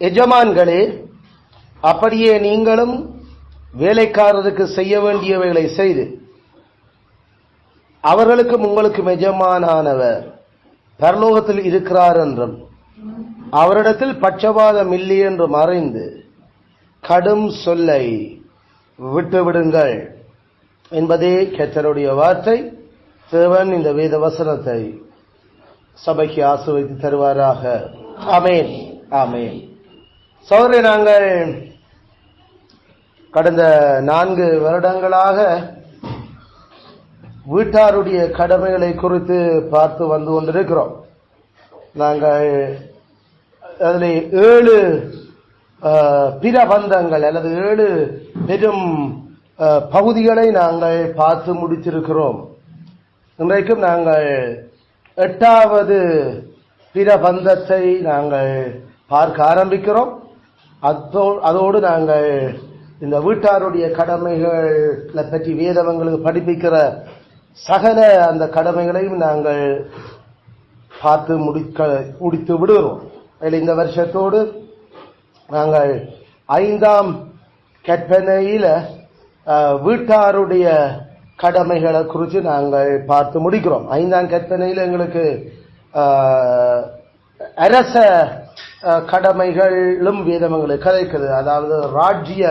எஜமான்களே, அப்படியே நீங்களும் வேலைக்காரருக்கு செய்ய வேண்டியவைகளை செய்து, அவர்களுக்கும் உங்களுக்கும் எஜமானானவர் பரலோகத்தில் இருக்கிறார் என்றும் அவரிடத்தில் பட்சபாதம் இல்லை என்றும் அறிந்து கடும் சொல்லை விட்டுவிடுங்கள் என்பதே கர்த்தருடைய வார்த்தை. தேவன் இந்த வேத வசனத்தை சபைக்கு ஆசீர்வதித்து தருவாராக. ஆமென், ஆமென். சகோதரரே, நாங்கள் கடந்த 4 வருடங்களாக வீட்டாருடைய கடமைகளை குறித்து பார்த்து வந்து கொண்டிருக்கிறோம். நாங்கள் அதில் 7 பிரபந்தங்கள் அல்லது 7 பெரும் பகுதிகளை நாங்கள் பார்த்து முடித்திருக்கிறோம். இன்றைக்கும் நாங்கள் 8வது பிரபந்தத்தை நாங்கள் பார்க்க ஆரம்பிக்கிறோம். அதோடு நாங்கள் இந்த வீட்டாருடைய கடமைகளை பற்றி வேதவங்களுக்கு படிப்பிக்கிற சகல அந்த கடமைகளையும் நாங்கள் பார்த்து முடித்து விடுகிறோம். அதில் இந்த வருஷத்தோடு நாங்கள் 5ஆம் கற்பனையில வீட்டாருடைய கடமைகளை குறித்து நாங்கள் பார்த்து முடிக்கிறோம். 5ஆம் கற்பனையில் எங்களுக்கு அரச கடமைகளும் வேதங்களுக்கு கதைக்குது. அதாவது ராஜ்ய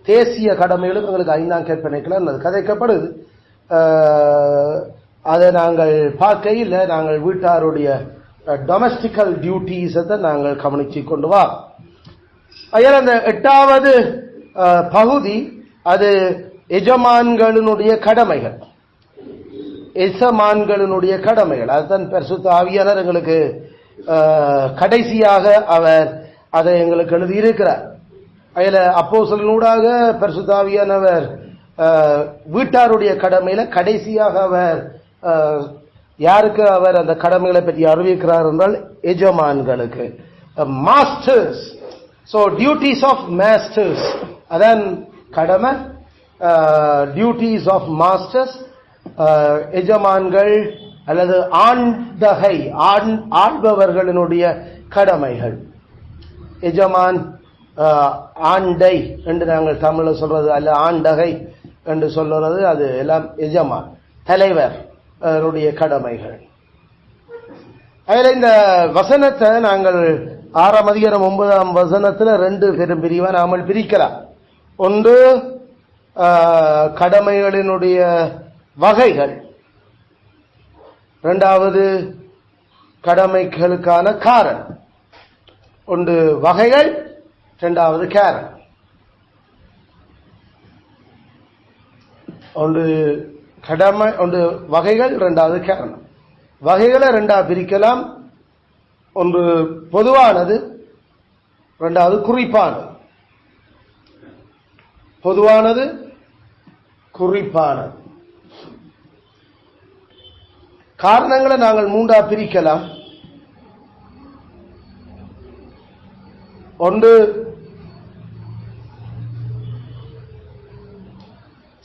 தேசிய கடமைகளும் எங்களுக்கு 5ஆம் கற்பனைக்குள்ள கதைக்கப்படுது. அதை நாங்கள் பார்க்கையில் நாங்கள் வீட்டாருடைய டொமஸ்டிக்கல் டியூட்டிஸை நாங்கள் கவனிச்சு கொண்டு வா. அந்த 8வது பகுதி அது எஜமான்களினுடைய கடமைகள். எஜமான்களினுடைய கடமைகள் அதுதான் பரிசுத்த ஆவியானவர் எங்களுக்கு கடைசியாக அவர் அதை எங்களுக்கு எழுதியிருக்கிறார். அதில் அப்போஸ்தலனூடாக பரிசுத்த ஆவியானவர் வீட்டாருடைய கடமையில கடைசியாக அவர் யாருக்கு அவர் அந்த கடமைகளை பற்றி அறிவிக்கிறார் என்றால் எஜமான்களுக்கு, masters. So duties of masters, அதான் கடமை. டியூட்டிஸ் ஆஃப் மாஸ்டர்ஸ், எஜமான்கள் அல்லது ஆண்டகை, ஆள்பவர்களினுடைய கடமைகள். எஜமான், ஆண்டை என்று நாங்கள் தமிழில் சொல்றது அல்ல, ஆண்டகை என்று சொல்றது அது எல்லாம் எஜமான், தலைவர் அவருடைய கடமைகள். அதில் இந்த வசனத்தை நாங்கள் 6ஆம் அதிகாரம் 9ஆம் வசனத்தில் 2 பெரும் பிரிவா நாமல் பிரிக்கலாம். ஒன்று கடமைகளினுடைய வகைகள், 2வது கடமைகளுக்கான காரணம். ஒன்று வகைகள், 2வது காரணம். ஒன்று கடமை, ஒன்று வகைகள், 2வது காரணம். வகைகளை 2ஆக பிரிக்கலாம். ஒன்று பொதுவானது, 2வது குறிப்பானது. பொதுவானது, குறிப்பானது. காரணங்களை நாங்கள் 3ஆக பிரிக்கலாம். ஒன்று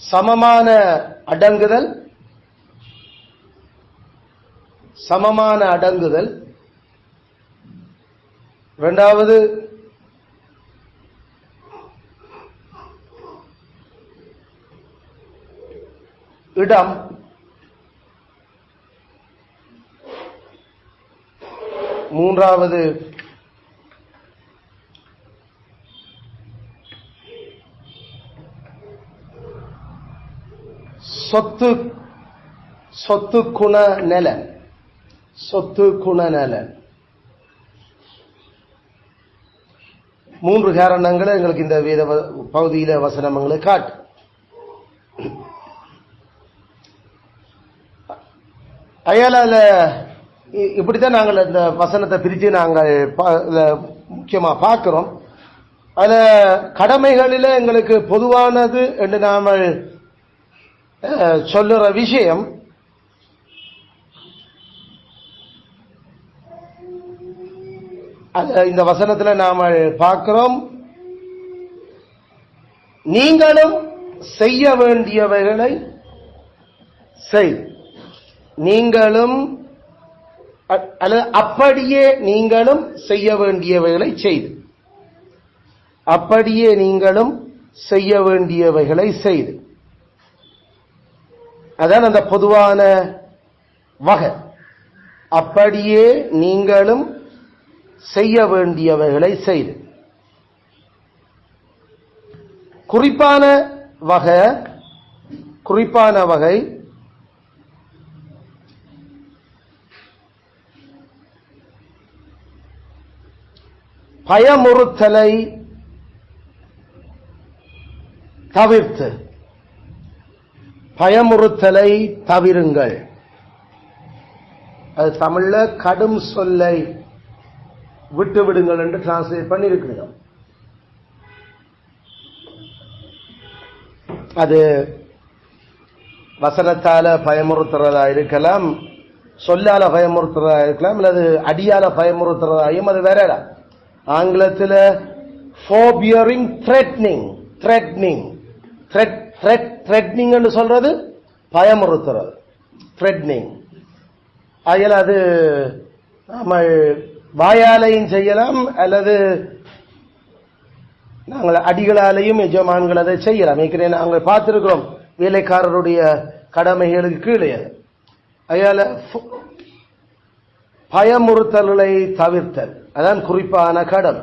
சமமான அடங்குதல், சமமான அடங்குதல். 2வது இடம். 3வது சொத்து குண நலன். சொத்து குண நலன். 3 காரணங்களை எங்களுக்கு இந்த வேத பகுதியில வசனம் எங்களுக்கு காட்டு. அயலால இப்படித்தான் நாங்கள் இந்த வசனத்தை பிரித்து நாங்கள் முக்கியமா பார்க்கிறோம். அதுல கடமைகளில எங்களுக்கு பொதுவானது என்று நாம சொல்லுற விஷயம் இந்த வசனத்துல நாம பார்க்கிறோம். நீங்களும் செய்ய வேண்டியவைகளை செய். நீங்களும் அல்லது அப்படியே நீங்களும் செய்ய வேண்டியவைகளை செய்து. அப்படியே நீங்களும் செய்ய வேண்டியவைகளை செய்து. அதான் அந்த பொதுவான வகை. அப்படியே நீங்களும் செய்ய வேண்டியவைகளை செய்து. குறிப்பான வகை பயமுறுத்தலை தவிர்த்து, பயமுறுத்தலை தவிருங்கள். அது தமிழ்ல கடும் சொல்லை விட்டு விடுங்கள் என்று டிரான்ஸ்லேட் பண்ணியிருக்கிறோம். அது வசனத்தால பயமுறுத்துறதா இருக்கலாம், சொல்லால பயமுறுத்துறதா இருக்கலாம், அல்லது அடியால பயமுறுத்துறதாயும் அது வேற. ஆங்கிலத்தில் forbearing threatening என்று சொல்றது பயமுறுத்துறது, threatening. அதில் அது நம்ம வாயாலையும் செய்யலாம், அல்லது நாங்கள் அடிகளாலையும் எஜமான்கள் அதை செய்யலாம். ஏற்கனவே நாங்கள் பார்த்திருக்கிறோம் வேலைக்காரருடைய கடமைகளுக்கு கீழே. அதனால பயமுறுத்தல்களை தவிர்த்தல் அதான் குறிப்பான கடமை.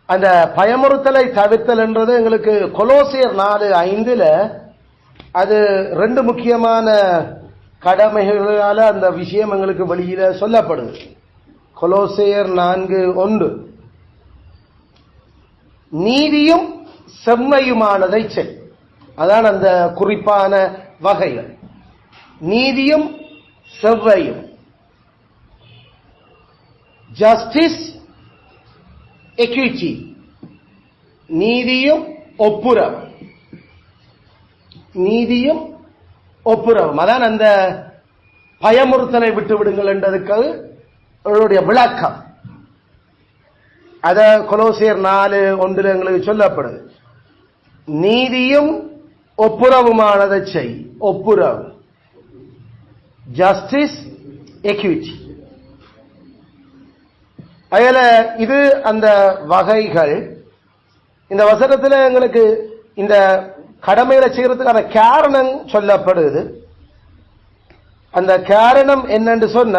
அந்த பயமுறுத்தலை தவிர்த்தல் என்றது எங்களுக்கு கொலோசியர் 4:5 அது 2 முக்கியமான கடமைகளால அந்த விஷயம் எங்களுக்கு வெளியில சொல்லப்படுது. கொலோசியர் 4:1 நீதியும் செம்மையுமானதை செய். அதான் அந்த குறிப்பான வகைகள். நீதியும் செவ்வையும், ஜஸ்டிஸ், எக்விட்டி, நீதியும் ஒப்புரவும். நீதியும் ஒப்புரவும் அதான் அந்த பயமுறுத்தலை விட்டு விடுங்கள் என்றதுக்கு அவருடைய விளக்கம். அத கொலோசியர் 4:1 எங்களுக்கு சொல்லப்படுது. நீதியும் ஒப்புரவுமானதை செய். ஒப்புரவு, ஜஸ்டிஸ், எக்விட்டி. அதில் இது அந்த வகைகள். இந்த வசனத்தில் எங்களுக்கு இந்த கடமைகளை செய்யறதுக்கான காரணம் சொல்லப்படுது. அந்த காரணம் என்னன்னு சொன்ன,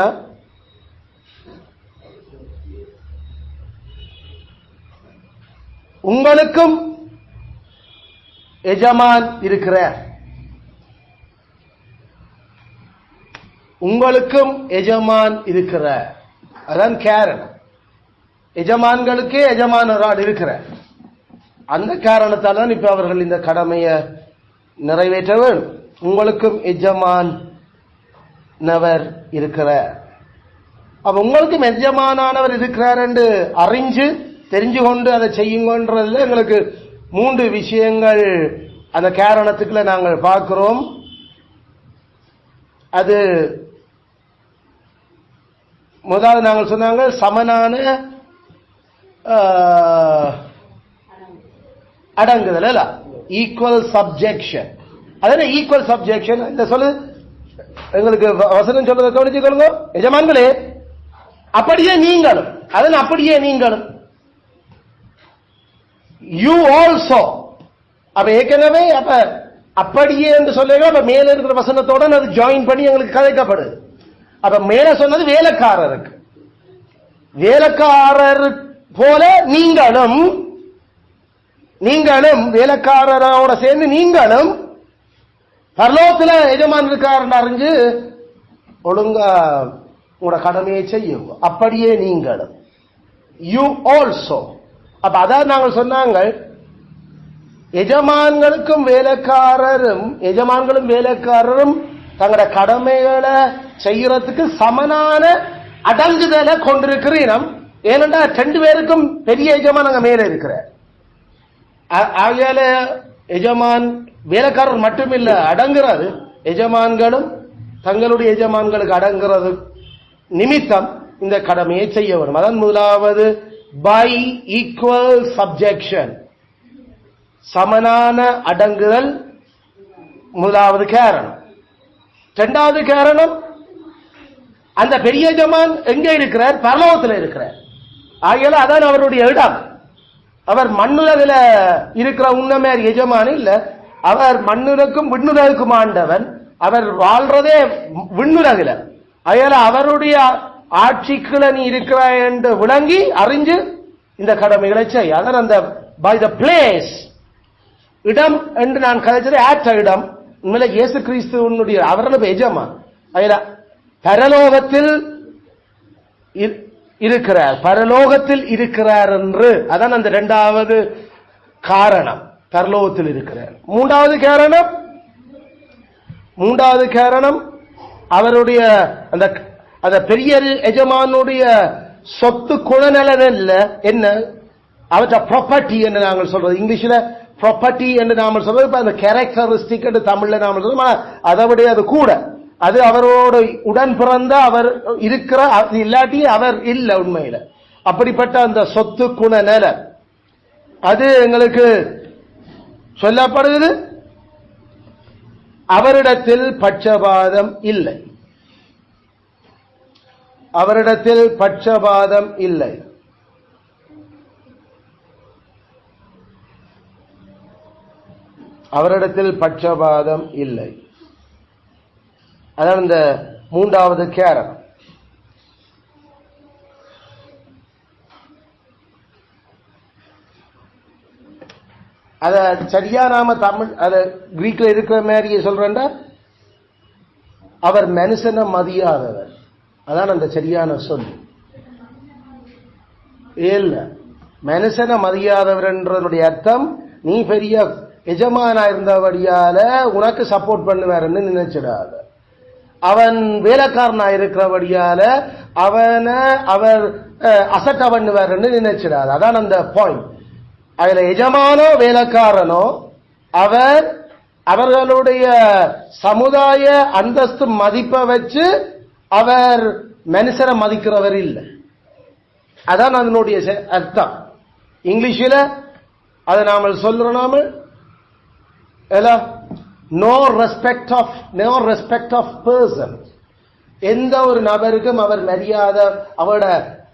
உங்களுக்கும் எஜமான் இருக்கிறார், உங்களுக்கும் எஜமான் இருக்கிறார். அதான் காரணம். எஜமான்களுக்கே எஜமானரால் இருக்கிறார். அந்த காரணத்தால் தான் இப்ப அவர்கள் இந்த கடமையை நிறைவேற்ற வேண்டும். உங்களுக்கும் எஜமான் நவர் இருக்கிறார். அப்ப உங்களுக்கும் எஜமானவர் இருக்கிறார் என்று அறிஞ்சு தெரிஞ்சு கொண்டு அதை செய்யுங்கன்றதுல எங்களுக்கு 3 விஷயங்கள் அந்த காரணத்துக்குள்ள நாங்கள் பார்க்கிறோம். அது முதலாவது நாங்கள் சொன்னாங்க சமனான அடங்குதல் அல்ல, ஈக்குவல் சப்ஜெக்ஷன். அதான ஈக்குவல் சப்ஜெக்ஷன். இந்த சொல்லு எங்களுக்கு வசனம் சொல்றதை கவனிச்சுக்கொள்ளுங்க. எஜமான்களே அப்படியே நீங்களும், அதன் அப்படியே நீங்களும், யூ ஆல்சோ. அப்ப ஏற்கனவே அப்ப அப்படியே என்று சொல்லுங்க. அப்ப மேல இருக்கிற வசனத்தோட அது ஜாயின் பண்ணி எங்களுக்கு கதைக்கப்படுது. அப்ப மேல சொன்னது வேலைக்காரருக்கு. வேலைக்காரர் போல நீங்களும், நீங்களும் வேலைக்காரரோட சேர்ந்து நீங்களும் பரலோகத்துல எஜமான் இருக்காருன்னு அறிஞ்சு ஒழுங்கா உங்களோட கடமையை செய்யும். அப்படியே நீங்களும், யூ ஆல்சோ. அப்ப அதான் நாங்கள் சொன்னாங்க, எஜமான்களுக்கும் வேலைக்காரரும், எஜமான்களும் வேலைக்காரரும் தங்களோட கடமைகளை செய்யறதுக்கு சமனான அடங்குதலை கொண்டிருக்கிறோம். ஏனென்றா 2 பேருக்கும் பெரிய எஜமான் அங்க மேல இருக்கிற. ஆகையால எஜமான் வேலைக்காரர் மட்டுமில்ல அடங்குறது, எஜமான்களும் தங்களுடைய எஜமான்களுக்கு அடங்குறது நிமித்தம் இந்த கடமையை செய்ய வேண்டும். அதான் முதலாவது பை ஈக்குவல் சப்ஜெக்ஷன், சமனான அடங்குதல் முதலாவது காரணம். 2வது காரணம் அந்த பெரிய எஜமான் எங்கே இருக்கிறார்? பரலோகத்தில் இருக்கிறார். ஆகையால அதான் அவருடைய இடம். அவர் மண்ணுலகில இருக்கிற உன்னமேர் எஜமான் இல்ல, அவர் மண்ணுலக்கும் விண்ணுலகுக்கும் ஆண்டவன். அவர் வாழ்றதே விண்ணுலகில. ஆகையால அவருடைய ஆட்சிக்குள்ள நீ இருக்கிறாய் என்று விளங்கி அறிஞ்சு இந்த கடமைகளை செய். அதான் அந்த பை த பிளேஸ், இடம் என்று நான் கதைச்சது ஏற்ற இடம். உண்மையில இயேசு கிறிஸ்துவனுடைய அவர்களுக்கு எஜமான். ஆகையால பரலோகத்தில் இருக்கிறார், பரலோகத்தில் இருக்கிறார் என்று. அதான் அந்த இரண்டாவது காரணம், பரலோகத்தில் இருக்கிறார். மூன்றாவது காரணம் அவருடைய அந்த பெரிய எஜமானுடைய சொத்து குணநலன் இல்ல, என்ன அவற்ற ப்ராப்பர்ட்டி என்று நாங்கள் சொல்றது. இங்கிலீஷ்ல ப்ராப்பர்ட்டி என்று நாம சொல்றது, இப்ப அந்த கேரக்டரிஸ்டிக் என்று தமிழ்ல நாம சொல்றோம். அதை விட அது கூட, அது அவரோடு உடன் பிறந்த அவர் இருக்கிற, இல்லாட்டி அவர் இல்ல உண்மையில. அப்படிப்பட்ட அந்த சொத்து குணநல அது எங்களுக்கு சொல்லப்படுகிறது. அவரிடத்தில் பட்சபாதம் இல்லை, அவரிடத்தில் பட்சபாதம் இல்லை. அவரிடத்தில் பட்சபாதம் இல்லை. அதான் இந்த மூன்றாவது காரணம். அத சரியா நாம தமிழ் அத கிரீக்ல இருக்கிற மாதிரி சொல்றேன்டா, அவர் மனுஷனை மதியாதவர். அதான் அந்த சரியான சொல். இல்ல, மனுஷனை மதியாதவர் என்றதுடைய அர்த்தம், நீ பெரிய எஜமானா இருந்தபடியால உனக்கு சப்போர்ட் பண்ணுவாருன்னு நினைச்சிடாத. அவன் வேலைக்காரனா இருக்கிறபடியால அவனை அவர் அசட்ட பண்ணுவாருன்னு நினைச்சிடாது. அதான் அந்த பாயிண்ட். அதுல எஜமானோ வேலைக்காரனோ அவர்களுடைய சமுதாய அந்தஸ்து மதிப்பை வச்சு அவர் மனுஷரை மதிக்கிறவர் இல்லை. அதான் அதனுடைய அர்த்தம். இங்கிலீஷில் அதை நாம சொல்றோம், நாம நோ ரெஸ்பெக்ட் ஆஃப் பர்சன். எந்த ஒரு நபருக்கும் அவர் மரியாதை,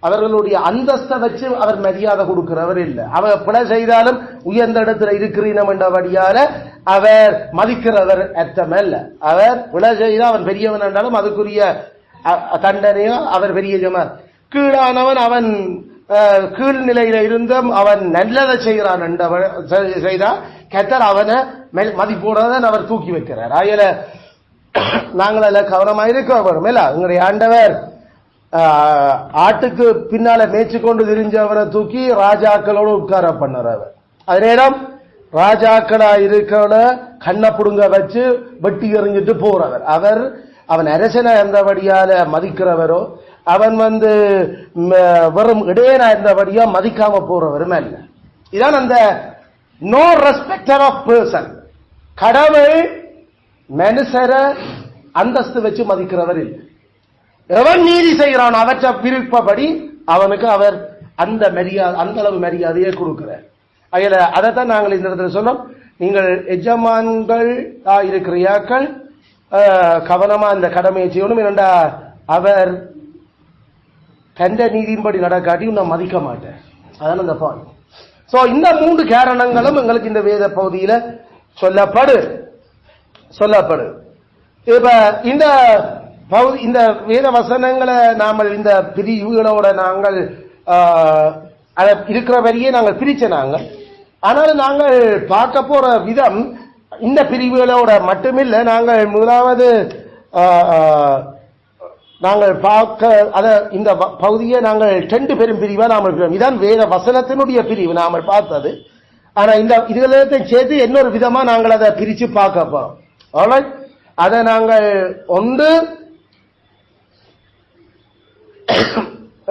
அவர்களுடைய அந்தஸ்தை வச்சு அவர் மரியாதை கொடுக்கிறவர் இல்லை. அவர் பிழை செய்தாலும் உயர்ந்த இடத்துல இருக்கிறீனம் என்றபடியால அவர் மதிக்கிறவர் அர்த்தம் அல்ல. அவர் பிழை செய்தால் அவன் பெரியவன் என்றாலும் அதுக்குரிய தண்டனையோ அவர் பெரிய கீழானவன், அவன் கீழ்நிலையில இருந்தும் அவன் நல்லதை செய்கிறான் செய்தா கத்தர் அவனை மதிப்போடாதான் அவர் தூக்கி வைக்கிறார். ஆகையில நாங்கள் அதில் கவனமாக இருக்க வரும். இல்ல, உங்களுடைய ஆண்டவர் ஆட்டுக்கு பின்னால மேய்ச்சி கொண்டு திரிஞ்சவரை தூக்கி ராஜாக்களோடு உட்கார பண்ணவர். அது நேரம் ராஜாக்களா இருக்கிற கண்ணை புடுங்க வச்சு வெட்டி எறிஞ்சிட்டு போறவர். அவன் அரசனா இருந்தபடியால மதிக்கிறவரோ, அவன் வெறும் இடையனா இருந்தபடியா மதிக்காம போறவரும் அல்ல. இதான் அந்த நோ ரெஸ்பெக்டர் ஆஃப் பர்சன். கடவுள் மனுஷரை அந்தஸ்து வச்சு மதிக்கிறவர் இல்லை. எவன் நீதி செய்கிறான் அவற்ற விருப்பப்படி அவனுக்கு அவர் அந்த அளவு மரியாதையை கொடுக்கிறார். அதில் அதைத்தான் நாங்கள் இந்த இடத்துல சொன்னோம். நீங்கள் எஜமான்கள் இருக்கிறார்கள், கவனமா இந்த கடமையை செய்யணும். என்னண்டா அவர் கண்ட நீதியின்படி நடக்காட்டி நான் மதிக்க மாட்டேன். அதான் அந்த பாயிண்ட். சோ இந்த 3 காரணங்களும் எங்களுக்கு இந்த வேத பகுதியில சொல்லப்படு. இப்ப இந்த வேத வசனங்களை நாம இந்த பிரிவுகளோட நாங்கள் இருக்கிற வரையே நாங்கள் பிரிச்ச நாங்கள். ஆனாலும் நாங்கள் பார்க்க போற விதம் இந்த பிரிவுகளோட மட்டுமில்லை. நாங்கள் முதலாவது நாங்கள் பார்க்க இந்த பகுதியை நாங்கள் 2 பெரும் பிரிவா நாம இதான் வேத வசனத்தினுடைய பிரிவு நாம பார்த்தது. ஆனா இந்த இதுகளையும் சேர்த்து இன்னொரு விதமா நாங்கள் அதை பிரிச்சு பார்க்க போறோம். அதை நாங்கள் ஒன்று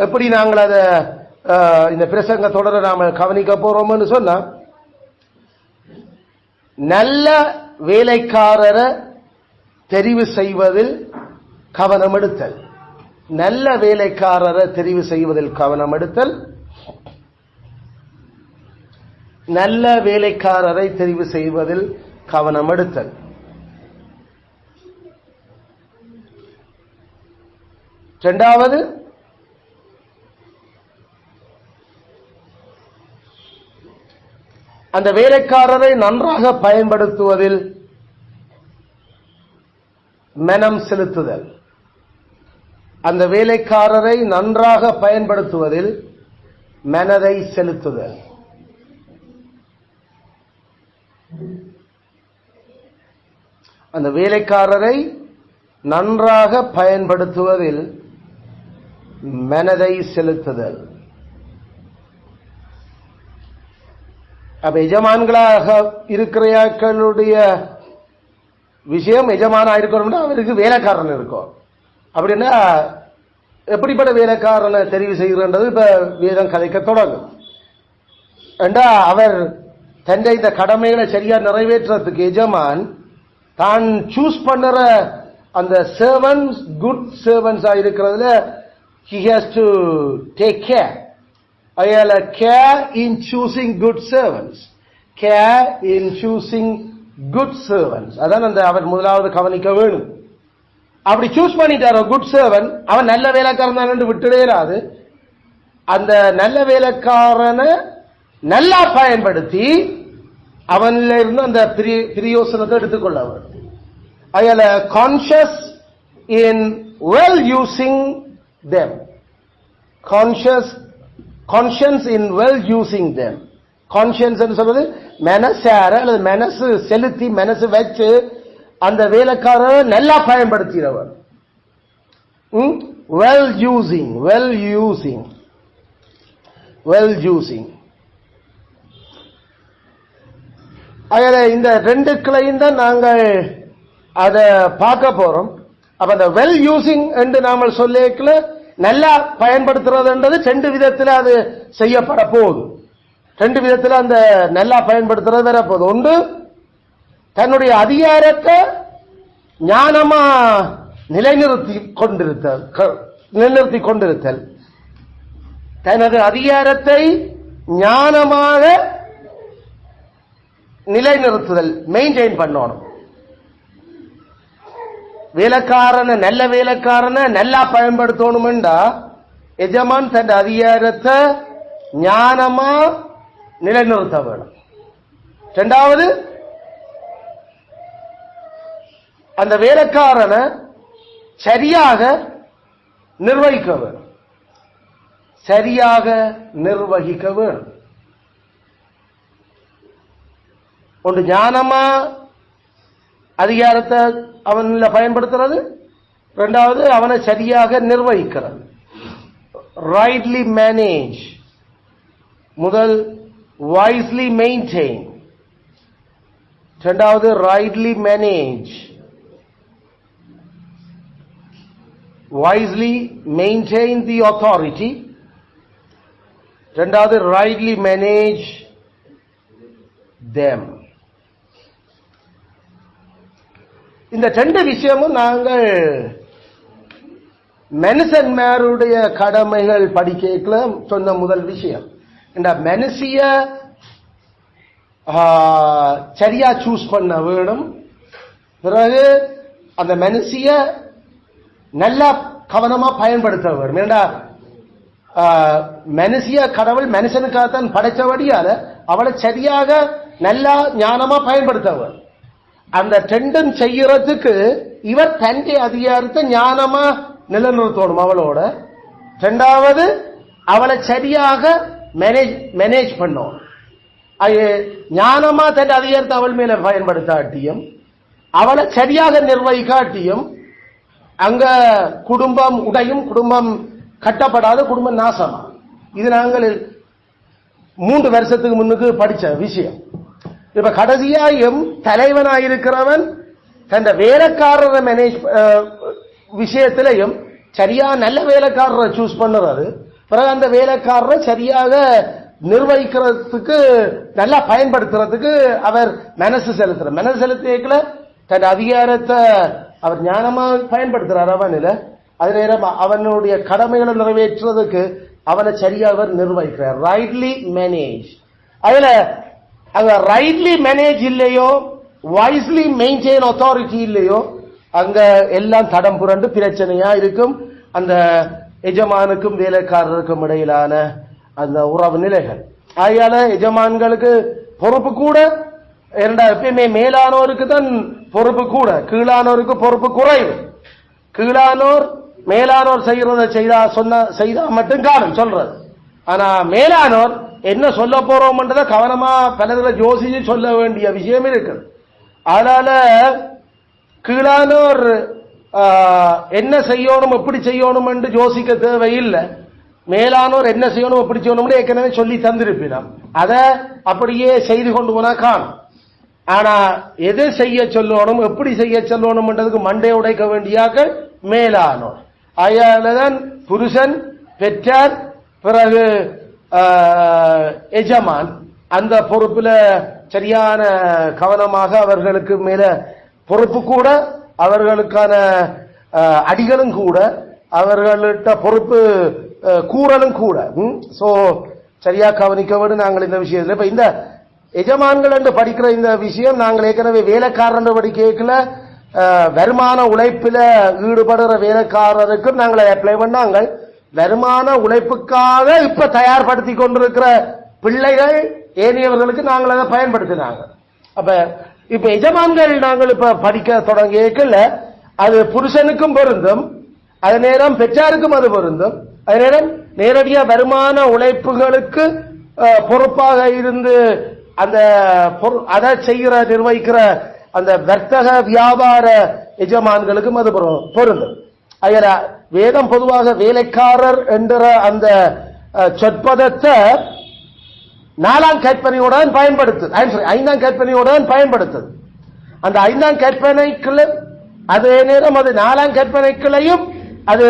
எப்படி நாங்கள் அதை இந்த பிரசங்க தொடர நாம கவனிக்க போறோம்னு சொன்னா, நல்ல வேலைக்காரரை தெரிவு செய்வதில் கவனம் எடுத்தல். நல்ல வேலைக்காரரை தெரிவு செய்வதில் கவனம் எடுத்தல். நல்ல வேலைக்காரரை தெரிவு செய்வதில் கவனம் எடுத்தல். இரண்டாவது அந்த வேலைக்காரரை நன்றாக பயன்படுத்துவதில் மனம் செலுத்துதல். அந்த வேலைக்காரரை நன்றாக பயன்படுத்துவதில் மனதை செலுத்துதல். அந்த வேலைக்காரரை நன்றாக பயன்படுத்துவதில் மனதை செலுத்துதல். அப்ப எஜமான்களாக இருக்கிறவர்களுடைய விஷயம் எஜமானா இருக்கணும்னா அவருக்கு வேலைக்காரன் இருக்கும். அப்படின்னா எப்படிப்பட்ட வேலைக்காரனை தெரிவு செய்கிறது இப்ப வேதம் கதைக்க தொடங்கும். அவர் தன்னை இந்த கடமைகளை சரியா நிறைவேற்றுறதுக்கு எஜமான் தான் சூஸ் பண்ணுற அந்த சர்வன்ஸ் குட் சர்வன்ஸ் இருக்கிறதுல he has to take care. ayala care in choosing good servants, care in choosing good servants. அதான் அந்த அவர் முதலாவது கவனிக்க வேணும். அப்படி சூஸ் பண்ணிட்டாரோ குட் சர்வன்ட், அவன் நல்ல வேலைக்காரன் தான் விட்டுடேராது. அந்த நல்ல வேலைக்காரனை நல்லா பயன்படுத்தி அவன்ல இருந்து அந்த பிரயோசனத்தை எடுத்துக்கொள்ள வேண்டும். ayala conscious in well using them, conscience in well using them. conscience ன்னு சொல்றது மனசார அல்லது மனசு செலுத்தி மனசு வச்சு அந்த வேலைக்காரரை நல்லா பயன்படுத்தினவர். well using. அதில் இந்த ரெண்டுக்களையும் தான் நாங்கள் அதை பார்க்க போறோம். அப்ப அந்த வெல் யூசிங் என்று நாம சொல்லிக்கல நல்லா பயன்படுத்துறதுன்றது ரெண்டு விதத்தில் அது செய்யப்பட போகுது. ரெண்டு விதத்தில் அந்த நல்லா பயன்படுத்துறது வர போகுது. ஒன்று தன்னுடைய அதிகாரத்தை ஞானமா நிலைநிறுத்தி கொண்டிருத்தல், தனது அதிகாரத்தை ஞானமாக நிலைநிறுத்துதல், மெயின்டைன் பண்ணணும். வேலைக்காரனை நல்ல வேலைக்காரனை நல்லா பயன்படுத்தணும்டா எஜமான் தன் அதிகாரத்தை ஞானமா நிலைநிறுத்த வேணும். இரண்டாவது அந்த வேலைக்காரனை சரியாக நிர்வகிக்க வேணும். ஒன்று ஞானமா அதிகாரத்தை அவன்ல பயன்படுத்துறது, இரண்டாவது அவனை சரியாக நிர்வகிக்கிறது. ரைட்லி மேனேஜ், முதல் வைஸ்லி மெயின்டைன், இரண்டாவது rightly manage, wisely maintain the authority, இரண்டாவது rightly manage them. இந்த ரெண்டு விஷயமும் நாங்கள் மனுஷன்மாருடைய கடமைகள் படிக்கல சொன்ன முதல் விஷயம். இந்த மனுஷிய சரியா சூஸ் பண்ண வேணும். பிறகு அந்த மனுஷிய நல்லா கவனமா பயன்படுத்த வேண்டும். ஏன்னா மனுஷிய கடவுள் மனுஷனுக்காகத்தான் படைச்சபடியால அவளை சரியாக நல்லா ஞானமா பயன்படுத்த வேண்டும். அந்த ரெண்டும் செய்யறதுக்கு இவர் தன்னுடைய அதிகாரத்தை ஞானமா நிலைநிறுத்தணும் அவளோட. இரண்டாவது அவளை சரியாக மேனேஜ் பண்ணணும். ஞானமா தன் அதிகாரத்தை அவள் மேல பயன்படுத்தாட்டியும் அவளை சரியாக நிர்வகிக்காட்டியும் அங்க குடும்பம் உடையும், குடும்பம் கட்டப்படாத, குடும்பம் நாசமா. இது நாங்கள் 3 வருஷத்துக்கு முன்னுக்கு படிச்ச விஷயம். இப்ப கடைசியாயும் தலைவனாயிருக்கிறவன் தன் வேலைக்காரரை மேனேஜ் விஷயத்திலையும் சரியா நல்ல வேலைக்காரரை சூஸ் பண்ணுறாரு. பிறகு அந்த வேலைக்காரரை சரியாக நிர்வகிக்கிறதுக்கு நல்லா பயன்படுத்துறதுக்கு அவர் மனசு செலுத்திக்கல தன் அதிகாரத்தை அவர் ஞானமா பயன்படுத்துறார். அவனில அது நேரம் அவனுடைய கடமைகளை நிறைவேற்றுறதுக்கு அவனை சரியா அவர் நிர்வகிக்கிறார். Rightly manage. அதுல அங்க ரைட்லி மேனேஜ் இல்லையோ, வைஸ்லி மெயின்டைன் அத்தாரிட்டி இல்லையோ, அங்க எல்லாம் தடம் புரண்டு பிரச்சனையா இருக்கும். அந்த எஜமானுக்கும் வேலைக்காரருக்கும் இடையிலான அந்த உறவு நிலைகள். ஆகையால எஜமான்களுக்கு பொறுப்பு கூட, எப்பயுமே மேலானோருக்கு தான் பொறுப்பு கூட, கீழானோருக்கு பொறுப்பு குறைவு. கீழானோர் மேலானோர் செய்யறத செய்தா மட்டும் காணும் சொல்றது. ஆனா மேலானோர் என்ன சொல்ல போறோம்ன்றத கவனமா பலதுல யோசிச்சு சொல்ல வேண்டிய விஷயம் இருக்கு. அதனால கீழானோர் என்ன செய்யணும் எப்படி செய்யணும் என்று யோசிக்க தேவையில்லை. மேலானோர் என்ன செய்யணும் எப்படி செய்யணும் ஏற்கனவே சொல்லி தந்திருப்பினோம். அதை அப்படியே செய்து கொண்டு போனா காணும். ஆனா எது செய்ய சொல்லணும் எப்படி செய்ய சொல்லணும்ன்றதுக்கு மண்டை உடைக்க வேண்டியாக மேலானோர். அதனாலதான் புருஷன், பெற்றார், பிறகு எஜமான் அந்த பொறுப்புல சரியான கவனமாக அவர்களுக்கு மேல பொறுப்பு கூட, அவர்களுக்கான அடிகளும் கூட, அவர்கள்ட்ட பொறுப்பு கூறலும் கூட. சோ சரியா கவனிக்க வேண்டும் நாங்கள் இந்த விஷயத்துல. இப்ப இந்த எஜமான்கள் என்று படிக்கிற இந்த விஷயம் நாங்கள் ஏற்கனவே வேலைக்காரன் படிக்கல, வருமான உழைப்பில ஈடுபடுற வேலைக்காரருக்கும் நாங்கள் அப்ளை பண்ணாங்க. வருமான உழைப்புக்காக இப்ப தயார்படுத்தி கொண்டிருக்கிற பிள்ளைகள் ஏனையவர்களுக்கு நாங்கள் அதை பயன்படுத்தினாங்க. அப்ப இப்ப எஜமான்கள் நாங்கள் இப்ப படிக்க தொடங்கியல அது புருஷனுக்கும் பொருந்தும், அதே நேரம் பெற்றாருக்கும் அது பொருந்தும், அதே நேரம் நேரடியா வருமான உழைப்புகளுக்கு பொறுப்பாக இருந்து அந்த அதை செய்கிற நிர்வகிக்கிற அந்த வர்த்தக வியாபார எஜமான்களுக்கும் அது பொருந்தும். வேதம் பொதுவாக வேலைக்காரர் என்ற அந்த சொற்பதத்தை 4ஆம் கற்பனையுடன் பயன்படுத்துது, 5ஆம் கற்பனையுடன் பயன்படுத்துது. அந்த 5ஆம் கற்பனைக்குள்ள அதே நேரம் அது 4ஆம் கற்பனைக்குள்ளையும் அது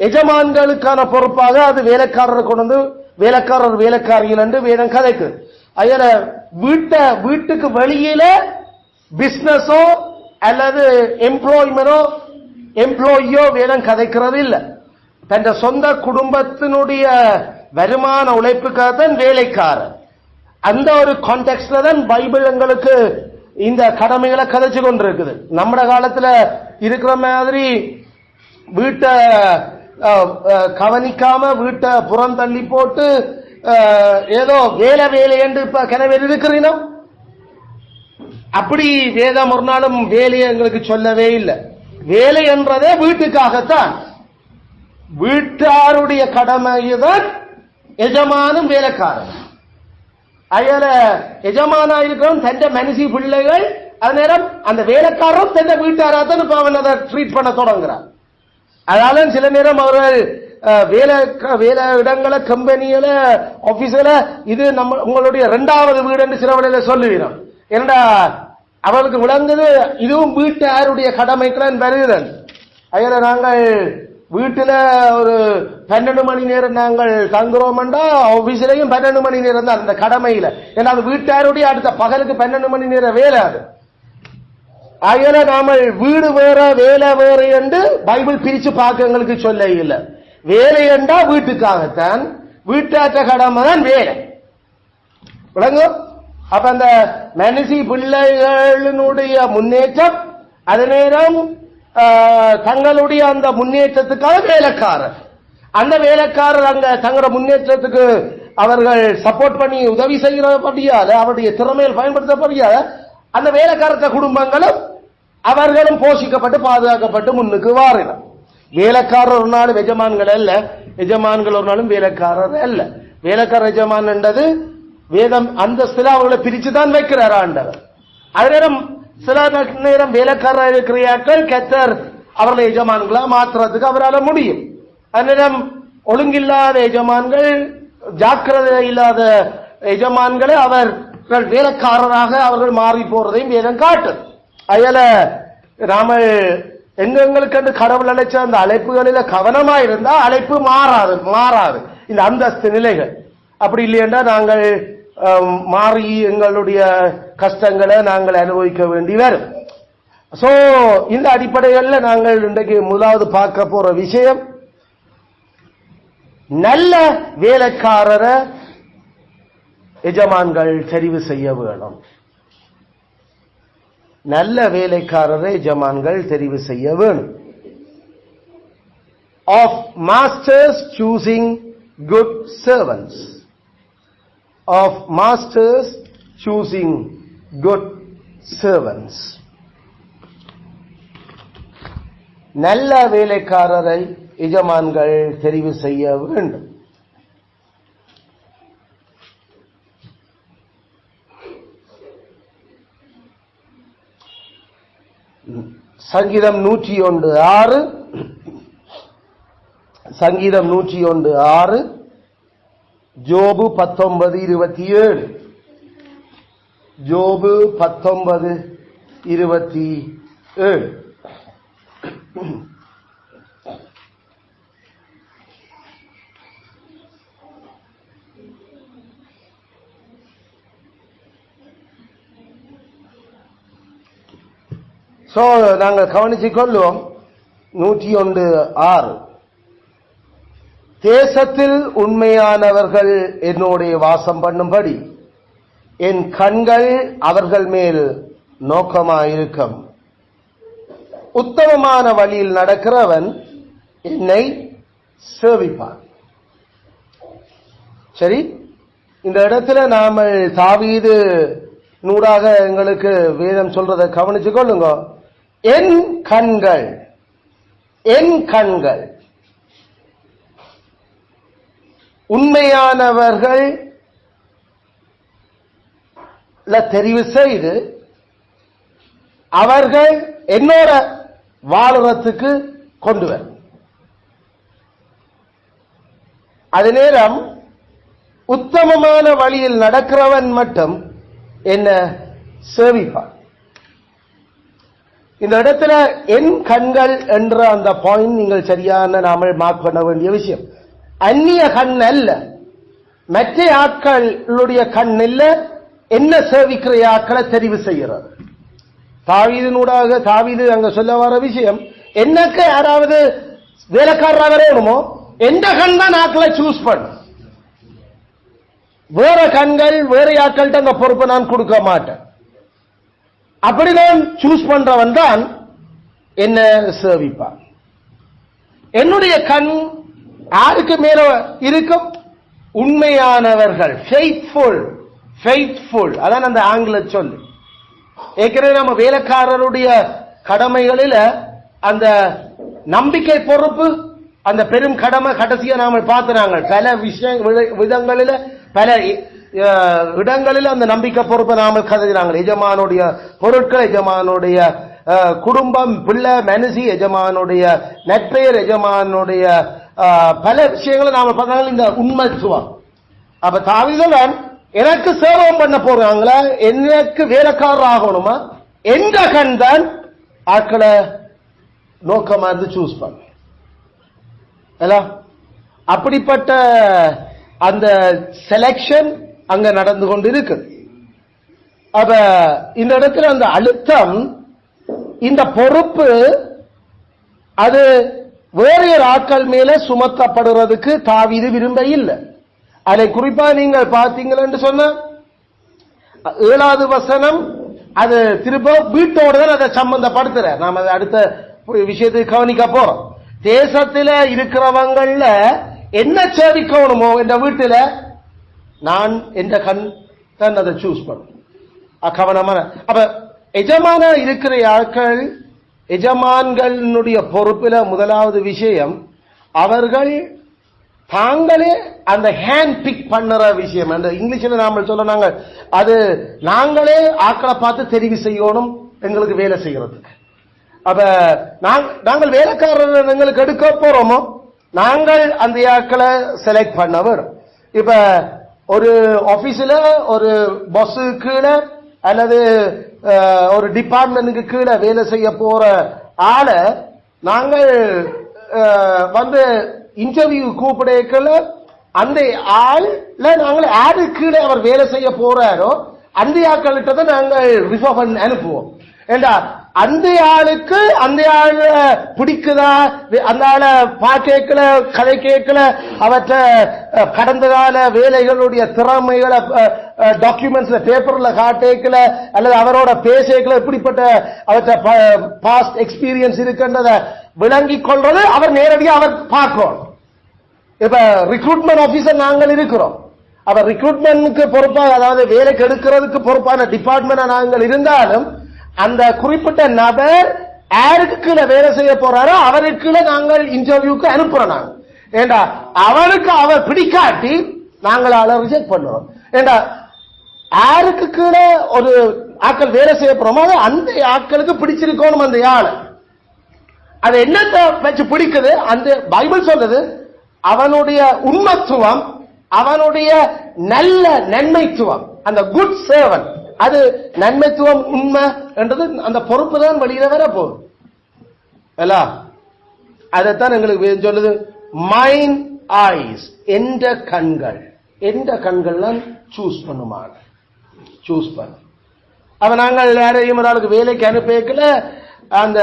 எஜமான்களுக்கான பொறுப்பாக அது வேலைக்காரரை கொண்டு வந்து வேலைக்காரர் வேலைக்காரிகள் என்று வேதம் கதைக்கு. அதனால வீட்டுக்கு வெளியில பிசினஸோ அல்லது எம்ப்ளாயியோ வேதம் கதைக்கிறது இல்லை. தன் சொந்த குடும்பத்தினுடைய வருமான உழைப்புக்காகத்தான் வேலைக்காரர். அந்த ஒரு கான்டெக்ட்ல தான் பைபிள் எங்களுக்கு இந்த கடமைகளை கதைச்சு கொண்டிருக்குது. நம்ம காலத்துல இருக்கிற மாதிரி வீட்டை கவனிக்காம வீட்டை புறம் தள்ளி போட்டு ஏதோ வேலை என்று இப்ப கிணவர் இருக்கிறீங்க. அப்படி வேதம் ஒரு நாளும் வேலையை எங்களுக்கு சொல்லவே இல்லை. வேலை என்றதே வீட்டுக்காகத்தான். வீட்டாருடைய கடமைதான் எஜமானும் வேலைக்காரன். அயல எஜமானா இருக்கிறவன் தந்த மனுஷி பிள்ளைகள், அது நேரம் அந்த வேலைக்காரரும் தந்த வீட்டாராத்தான் இப்ப அவன் அதை ட்ரீட் பண்ண தொடங்குறான். அதனால சில நேரம் அவர்கள் வேலை இடங்களை கம்பெனியில ஆபீஸ்ல இது நம்ம உங்களுடைய 2வது வீடு என்று சில வேளையில சொல்லுவீங்க. ஏன்னா அவளுக்கு விளங்குது இதுவும் வீட்டாருடைய கடமைக்குள்ள வருகிறேன். அயல நாங்கள் வீட்டுல ஒரு 12 மணி நேரம் நாங்கள் தங்குறோம்டா ஆபீஸ்லயும் 12 மணி நேரம் தான் அந்த கடமையில. ஏன்னா அது வீட்டாருடைய அடுத்த பகலுக்கு 12 மணி நேரம் வேலை. அது ஆகையால நாம வீடு வேற வேலை வேற என்று பைபிள் பிரிச்சு பார்க்க எங்களுக்கு சொல்ல இல்லை. வேலை என்றா வீட்டுக்காகத்தான், வீட்டாற்ற கடமை தான் வேலை. விளங்கு. அப்ப அந்த மனுஷி பிள்ளைகளினுடைய முன்னேற்றம் அதே நேரம் தங்களுடைய அந்த முன்னேற்றத்துக்காக வேலைக்காரர். அந்த வேலைக்காரர் அங்க தங்களோட முன்னேற்றத்துக்கு அவர்கள் சப்போர்ட் பண்ணி உதவி செய்கிறபடியால அவருடைய திறமையில் பயன்படுத்தப்படியால அந்த வேலைக்காரத்த குடும்பங்களும் அவர்களும் போஷிக்கப்பட்டு பாதுகாக்கப்பட்டு முன்னுக்கு வாரினர். வேலைக்காரர் ஒரு நாளும் எஜமான்கள் அல்ல, எஜமான்கள் ஒரு நாளும் வேலைக்காரர் அல்ல. வேலைக்காரர் எஜமான் என்றது வேதம் அந்த சில அவர்களை பிரிச்சு தான் வைக்கிறார் ஆண்டவர். அதே நேரம் சில நேரம் வேலைக்காரர் இருக்கிறார்கள் கத்தர் அவர்களை எஜமான்களா மாற்றுறதுக்கு அவரால் முடியும். அதனிடம் ஒழுங்கில்லாத எஜமான்கள், ஜாக்கிரதை இல்லாத எஜமான்களை அவர்கள் வேலைக்காரராக அவர்கள் மாறி போறதையும் வேதம் காட்டு. அதனால நாம எங்களுக்கு கடவுள் அழைச்ச அந்த அழைப்புகளில கவனமா இருந்தா அழைப்பு மாறாது இந்த அந்தஸ்து நிலைகள். அப்படி இல்லையென்றா நாங்கள் மாறி எங்களுடைய கஷ்டங்களை நாங்கள் அனுபவிக்க வேண்டி வரும். சோ இந்த அடிப்படையில் நாங்கள் இன்றைக்கு முதலாவது பார்க்க போற விஷயம், நல்ல வேலைக்காரரை எஜமான்கள் தெரிவு செய்ய வேணும். நல்ல வேலைக்காரரை எஜமான்கள் தெரிவு செய்ய வேணும். of masters choosing good servants. Of masters choosing good servants. நல்ல வேலைக்காரரை எஜமான்கள் தெரிவு செய்ய வேண்டும். சங்கீதம் 101:6, சங்கீதம் 101:6, ஜோபு 19:27, ஜோபு 19:27. சோ நாங்கள் கவனிச்சுக் கொள்வோம். 101:6, தேசத்தில் உண்மையானவர்கள் என்னோட வாசம் பண்ணும்படி என் கண்கள் அவர்கள் மேல் நோக்கமாயிருக்கும். உத்தமமான வழியில் நடக்கிறவன் என்னை சேவிப்பான். சரி, இந்த இடத்துல நாம தாவீது நூறாக எங்களுக்கு வேதம் சொல்றதை கவனிச்சு கொள்ளுங்க. என் கண்கள், என் கண்கள் உண்மையானவர்கள் தெரிவு செய்து அவர்கள் என்னோட வாழுறதுக்கு கொண்டு வர. அதே நேரம் உத்தமமான வழியில் நடக்கிறவன் மட்டும் என்ன சேவிப்பான். இந்த இடத்துல என் கண்கள் என்ற அந்த பாயிண்ட் நீங்கள் சரியான நாம மார்க் பண்ண வேண்டிய விஷயம். அந்நிய கண் அல்ல, மற்ற ஆட்களுடைய கண் இல்ல, என்ன சேவிக்கிற ஆட்களை தெரிவு செய்கிறார். தாவீதினூடாக தாவீது அங்க சொல்ல வர விஷயம், என்னக்கு யாராவது வேலைக்காரராக வேணுமோ எந்த கண் தான் ஆட்களை சூஸ் பண்ண, வேற கண்கள் வேற ஆட்கள்கிட்ட அந்த பொறுப்பை நான் கொடுக்க மாட்டேன். அப்படிதான் சூஸ் பண்றவன் தான் என்ன சேவிப்பான். என்னுடைய கண் யாருக்கு மேல இருக்கும்? உண்மையானவர்கள், ஃபெய்த்ஃபுல். ஃபெய்த்ஃபுல் அதான் அந்த ஆங்கில சொல்லு. ஏற்கனவே நம்ம வேலைக்காரருடைய கடமைகளில் அந்த நம்பிக்கை பொறுப்பு, அந்த பெரும் கடமை கடைசியா நாம பார்த்துறாங்க. பல விதங்களில் பல இடங்களில் அந்த நம்பிக்கை பொறுப்பை நாம கதைகிறாங்க. எஜமானுடைய பொருட்கள், எஜமானுடைய குடும்பம், பிள்ளை மனசி, எஜமானுடைய நட்பெயர், எஜமானுடைய பல விஷயங்களை நாம பார்த்தாங்க. இந்த உண்மைத்துவம். அப்ப தாவீதுதான் எனக்கு சேவம் பண்ண போறாங்களா, எனக்கு வேலைக்காரர் ஆகணுமா, எந்த கண் தான் ஆட்களை நோக்கமா இருந்து சூஸ் பண்ண. அப்படிப்பட்ட அந்த செலக்ஷன் அங்க நடந்து கொண்டு இருக்கு. அப்ப இந்த இடத்துல அந்த அழுத்தம், இந்த பொறுப்பு அது வேற ஆட்கள் மேல சுமத்தப்படுறதுக்கு தாவீது விரும்ப இல்லை. அதை குறிப்பா நீங்கள் பார்த்தீங்கன்னு சொன்ன 7வது வசனம், அது திரும்ப வீட்டோடு தான் அதை சம்பந்தப்படுத்துற. நாம அடுத்த விஷயத்துக்கு கவனிக்க போறோம். தேசத்துல இருக்கிறவங்கள என்ன சேவிக்கணுமோ இந்த வீட்டுல நான் என்ற கண் தான் அதை சூஸ் பண்ணும். கவனமான. அப்ப எஜமான இருக்கிற ஆட்கள், எஜமான்களுடைய பொறுப்புல முதலாவது விஷயம், அவர்கள் தாங்களே அந்த ஹேண்ட் பிக் பண்ணுற விஷயம். அந்த இங்கிலீஷ்ல நாம சொன்னாங்க, அது நாங்களே ஆட்களை பார்த்து தெரிவு செய்யணும் எங்களுக்கு வேலை செய்யறதுக்கு. அப்ப நாங்கள் வேலைக்காரர் எங்களுக்கு எடுக்க போறோமோ, நாங்கள் அந்த ஆட்களை செலக்ட் பண்ண வரும். இப்ப ஒரு ஆபீஸ்ல ஒரு பாஸ் கீழே அல்லது ஒரு டிபார்ட்மெண்ட்டுக்கு கீழே வேலை செய்ய போற ஆளை நாங்கள் வந்து இன்டர்வியூ கூப்பிடல, அந்த ஆள்ல நாங்கள் யாரு கீழே அவர் வேலை செய்ய போறாரோ அந்த ஆட்கள்கிட்ட தான் நாங்கள் ரிஃபர் பண்ணி அனுப்புவோம். ஏண்டா அந்த ஆளுக்கு அந்த ஆள பிடிக்குதா, அந்த ஆள பார்க்கல, கதை கேட்கல, அவற்ற கடந்த கால வேலைகளுடைய திறமைகளை டாக்குமெண்ட்ஸ்ல பேப்பர்ல காட்டேக்கல, அல்லது அவரோட பேசக்கல, இப்படிப்பட்ட அவற்ற பாஸ்ட் எக்ஸ்பீரியன்ஸ் இருக்கின்றத விளங்கிக் கொள்றது அவர் நேரடியாக அவர் பார்க்கணும். இப்ப ரிக்ரூட்மெண்ட் ஆபீசர் நாங்கள் இருக்கிறோம். அவர் ரிக்ரூட்மெண்ட்க்கு பொறுப்பாக, அதாவது வேலைக்கு எடுக்கிறதுக்கு பொறுப்பான டிபார்ட்மெண்ட் நாங்கள் இருந்தாலும் அந்த குறிப்பிட்ட நபர் யாருக்கு கீழே வேலை செய்ய போறாரோ அவருக்கு கீழே நாங்கள் இன்டர்வியூக்கு அனுப்புறோம். நாங்கள் ஏண்டா அவருக்கு அவர் பிடிக்காட்டி நாங்கள் அதை ரிஜெக்ட் பண்ணுறோம். ஏண்டா யாருக்கு கீழே ஒரு ஆட்கள் வேலை செய்ய போறோமோ அந்த ஆட்களுக்கு பிடிச்சிருக்கணும். அந்த ஆளை அது என்னத்தை வச்சு பிடிக்குது? அந்த பைபிள் சொல்றது அவனுடைய உண்மைத்துவம், அவனுடைய நல்ல நன்மைத்துவம், அந்த குட் சேவன், அது நன்மைத்துவம் உண்மை என்றது அந்த பொறுப்பு தான் வெளியில வர போகுது. அதைத்தான் எங்களுக்கு சொல்லுது. மைண்ட் ஐஸ், என்ற கண்கள், என்ற கண்கள்லாம் சூஸ் பண்ணுமான சூஸ் பண்ண. அப்ப நாங்கள் யாரையும் ஒரு ஆளுக்கு வேலைக்கு அனுப்பிக்கல, அந்த